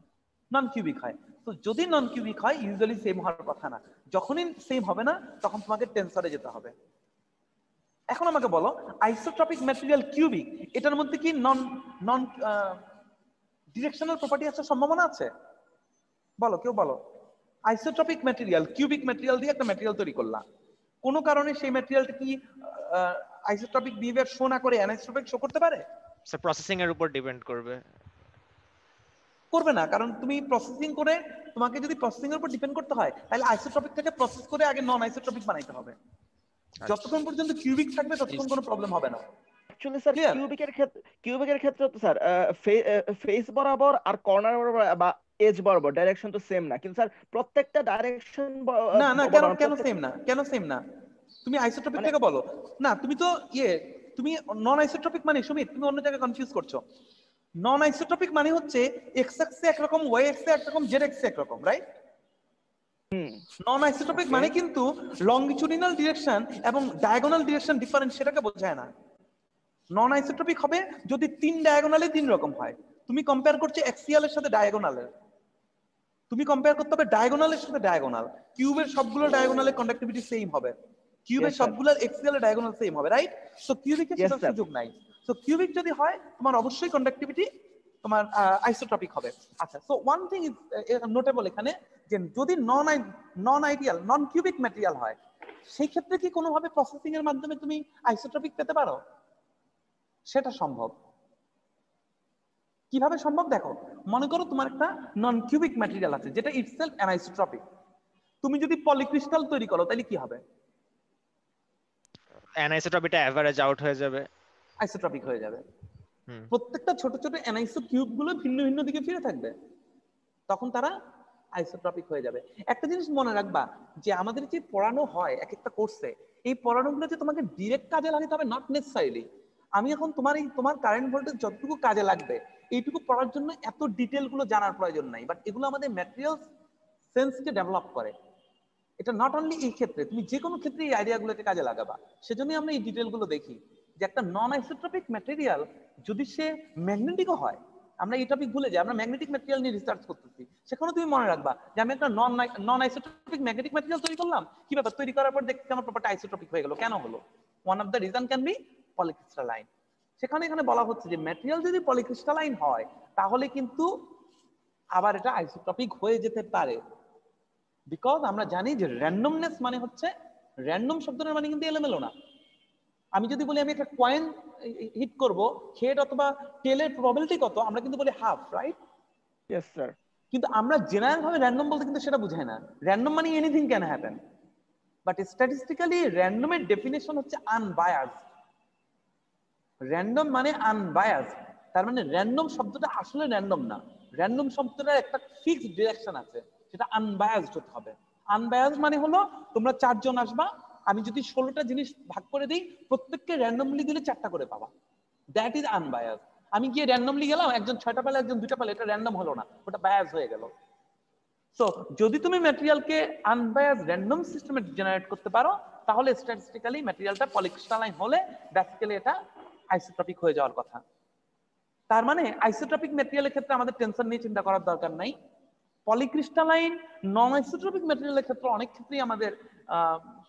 নন কিউবিক হয়, তো যদি নন কিউবিক হয় ইউজুয়ালি সেম হওয়ার কথা না। যখনই সেম হবে না তখন তোমাকে টেনসরে যেতে হবে। এখন আমাকে বলো আইসোট্রপিক ম্যাটেরিয়াল কিউবিক, এটার মধ্যে কি নন নন ডিরেকশনাল প্রপার্টি আসার সম্ভাবনা আছে? বলো, কেউ বলো। আইসোট্রপিক ম্যাটেরিয়াল, কিউবিক ম্যাটেরিয়াল দিয়ে একটা ম্যাটেরিয়াল তৈরি করলাম, কোনো কারণে সেই ম্যাটেরিয়ালটা কি আইসোট্রপিক বিহেভিয়ার শো না করে অ্যানিসোট্রপিক শো করতে পারে? স্যার প্রসেসিং এর উপর ডিপেন্ড করবে। করবে না, কারণ তুমি প্রসেসিং করে, তোমাকে যদি প্রসেসিং এর উপর ডিপেন্ড করতে হয় তাহলে আইসোট্রপিক থেকে প্রসেস করে আগে নন আইসোট্রপিক বানাইতে হবে। যতক্ষণ পর্যন্ত কিউবিক থাকবে ততক্ষণ কোনো প্রবলেম হবে না। অ্যাকচুয়ালি স্যার কিউবিকের ক্ষেত্রে তো স্যার ফেস বরাবর আর কর্নার বরাবর বা এজ বরাবর ডাইরেকশন তো সেম না, কিন্তু স্যার প্রত্যেকটা ডাইরেকশন না না কেন সেম না, কেন সেম না? তুমি আইসোট্রপিক থেকে বলো না, তুমি তো তুমি নন আইসোট্রপিক মানে সুমিত তুমি অন্য জায়গায় কনফিউজ করছো। নন আইসোট্রপিক মানে হচ্ছে এক্স অ্যাক্সে একরকম, ওয়াই অ্যাক্সে একরকম, জেড অ্যাক্সে একরকম, রাইট? নন আইসোট্রপিক মানে কিন্তু লংগিটিউডিনাল ডিরেকশন এবং ডায়াগোনাল ডিরেকশন ডিফারেন্ট, সেটাকে বোঝায় না। নন আইসোট্রপিক হবে যদি তিন ডায়াগোনালে তিন রকম হয়। তুমি কম্পেয়ার করছো এক্সিয়ালের সাথে ডায়াগোনালের, তুমি কম্পেয়ার করতে হবে ডায়াগোনালের সাথে ডায়াগোনাল। কিউবের সবগুলো ডায়াগোনালে কন্ডাক্টিভিটি সেম হবে, কিউবের সবগুলো এক্সিয়ালের ডায়াগোনাল সেম হবে, রাইট? সো কিউবিকের সেটা সুযোগ নাই। সো তো কিউবিক যদি হয় তোমার অবশ্যই কন্ডাক্টিভিটি তোমার আইসোট্রপিক হবে। আচ্ছা, so one thing is notable এখানে, যে যদি নন আইডিয়াল নন কিউবিক ম্যাটেরিয়াল হয় সেই ক্ষেত্রে কি কোনোভাবে প্রসেসিং এর মাধ্যমে তুমি আইসোট্রপিক পেতে পারো? সেটা সম্ভব। কিভাবে সম্ভব দেখো, মনে করো তোমার একটা নন কিউবিক ম্যাটেরিয়াল আছে যেটা ইটসেলফ অ্যানাইসোট্রপিক। তুমি যদি পলিক্রিস্টাল তৈরি করো তাহলে কি হবে? অ্যানাইসোট্রপিটা এভারেজ আউট হয়ে যাবে, আইসোট্রপিক হয়ে যাবে। প্রত্যেকটা ছোট ছোট অ্যানাইসো কিউব গুলো ভিন্ন ভিন্ন দিকে ফিরে থাকবে, তখন তারা আইসোট্রপিক হয়ে যাবে। একটা জিনিস মনে রাখবা, যে আমাদের যে পড়ানো হয় এক একটা কোর্সে, এই পড়ানোগুলো যে তোমাকে ডিরেক্ট কাজে লাগাতে হবে নট নেসেসারিলি। আমি এখন তোমার কারেন্ট ভোল্টেজ যতটুকু কাজে লাগবে এইটুকু পড়ার জন্য এত ডিটেল গুলো জানার প্রয়োজন নাই, বাট এগুলো আমাদের ম্যাটেরিয়ালস সেন্সকে ডেভেলপ করে। এটা নট অনলি এই ক্ষেত্রে, তুমি যে কোনো ক্ষেত্রে এই আইডিয়াগুলোকে কাজে লাগাবা। সেজন্যই আমরা এই ডিটেলগুলো দেখি যে একটা নন আইসোট্রপিক ম্যাটেরিয়াল যদি সে ম্যাগনেটিকও হয়, আমরা এই টপিক ভুলে যাই, আমরা ম্যাগনেটিক ম্যাটেরিয়াল নিয়ে রিসার্চ করতেছি, সেখানে তুমি মনে রাখবা যে আমি একটা নন আইসোট্রপিক ম্যাগনেটিক ম্যাটেরিয়াল তৈরি করলাম, কি ব্যাপার, তৈরি করার পর দেখতে আমার প্রপার্টি আইসোট্রপিক হয়ে গেল, কেন হলো? One of the reason can be polycrystalline. সেখানে এখানে বলা হচ্ছে যে ম্যাটেরিয়াল যদি পলিক্রিস্টালাইন হয় তাহলে কিন্তু আবার এটা আইসোট্রপিক হয়ে যেতে পারে, বিকজ আমরা জানি যে র্যান্ডমনেস মানে হচ্ছে, র্যান্ডম শব্দের মানে কিন্তু এলোমেলো না। আমি যদি বলি আমি একটা কয়েন হিট করব, হেড অথবা টেলের প্রবাবিলিটি কত, আমরা কিন্তু বলি হাফ, রাইট? Yes sir. কিন্তু আমরা জেনারেল ভাবে র্যান্ডম বলতে কিন্তু সেটা বুঝাই না। র্যান্ডম মানে anything can happen, but statistically র্যান্ডমের ডেফিনেশন হচ্ছে আনবায়াসড। র্যান্ডম মানে আনবায়াসড, তার মানে র্যান্ডম শব্দটা আসলে র্যান্ডম না, র্যান্ডম শব্দটার একটা ফিক্সড ডিরেকশন আছে, সেটা আনবায়াসড হতে হবে। আনবায়াসড মানে হলো তোমরা 4 জন আসবা, আমি যদি 16টা জিনিস ভাগ করে দিই, প্রত্যেককে র্যান্ডমলি দিলে 4টা করে পাবা, দ্যাট ইজ আনবায়াসড। আমি গিয়ে র্যান্ডমলি গেলাম, একজন 6টা পেলে একজন 2টা পেলে, এটা র্যান্ডম হলো না, ওটা বায়াস হয়ে গেল। সো যদি তুমি ম্যাটেরিয়ালকে আনবায়াসড র্যান্ডম সিস্টেমে জেনারেট করতে পারো, তাহলে স্ট্যাটিস্টিক্যালি ম্যাটেরিয়ালটা পলিক্রিস্টালাইন হলে বেসিক্যালি এটা আইসোট্রপিক হয়ে যাওয়ার কথা। তার মানে আইসোট্রপিক ম্যাটেরিয়ালের ক্ষেত্রে আমাদের টেনশন নিয়ে চিন্তা করার দরকার নাই। পলিক্রিস্টালাইন নন আইসোট্রপিক ম্যাটেরিয়ালের ক্ষেত্রে অনেক ক্ষেত্রেই আমাদের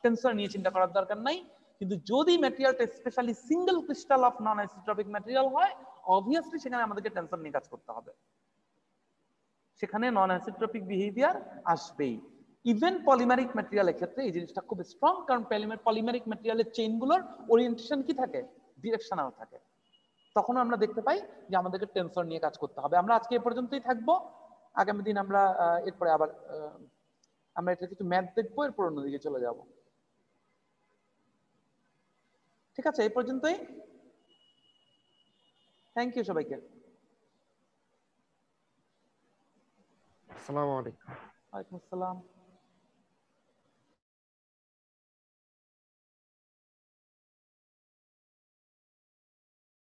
টেনশন নিয়ে চিন্তা করার দরকার নাই। কিন্তু যদি ম্যাটেরিয়ালটা specially single crystal of non isotropic material হয়, অবভিয়াসলি সেখানে আমাদেরকে টেনশন নিয়ে কাজ করতে হবে, সেখানে নন আইসোট্রপিক বিহেভিয়ার আসবেই। ইভেন পলিমারিক ম্যাটেরিয়ালের ক্ষেত্রে এই জিনিসটা খুব স্ট্রং, কারণ পলিমারিক ম্যাটেরিয়ালের চেইনগুলোর ওরিয়েন্টেশন কি থাকে, ডিরেকশনাল থাকে। তখন আমরা দেখতে পাই যে আমাদেরকে টেনসর নিয়ে কাজ করতে হবে। আমরা আজকে এ পর্যন্তই থাকবো, আগামী দিন আমরা এরপরে আবার আমরা এটা কিছু ম্যাথ দেখবো, এরপর অন্যদিকে চলে যাব। ঠিক আছে, এই পর্যন্তই। থ্যাংক ইউ সবাইকে। আসসালামু আলাইকুম। ওয়ালাইকুম আসসালাম।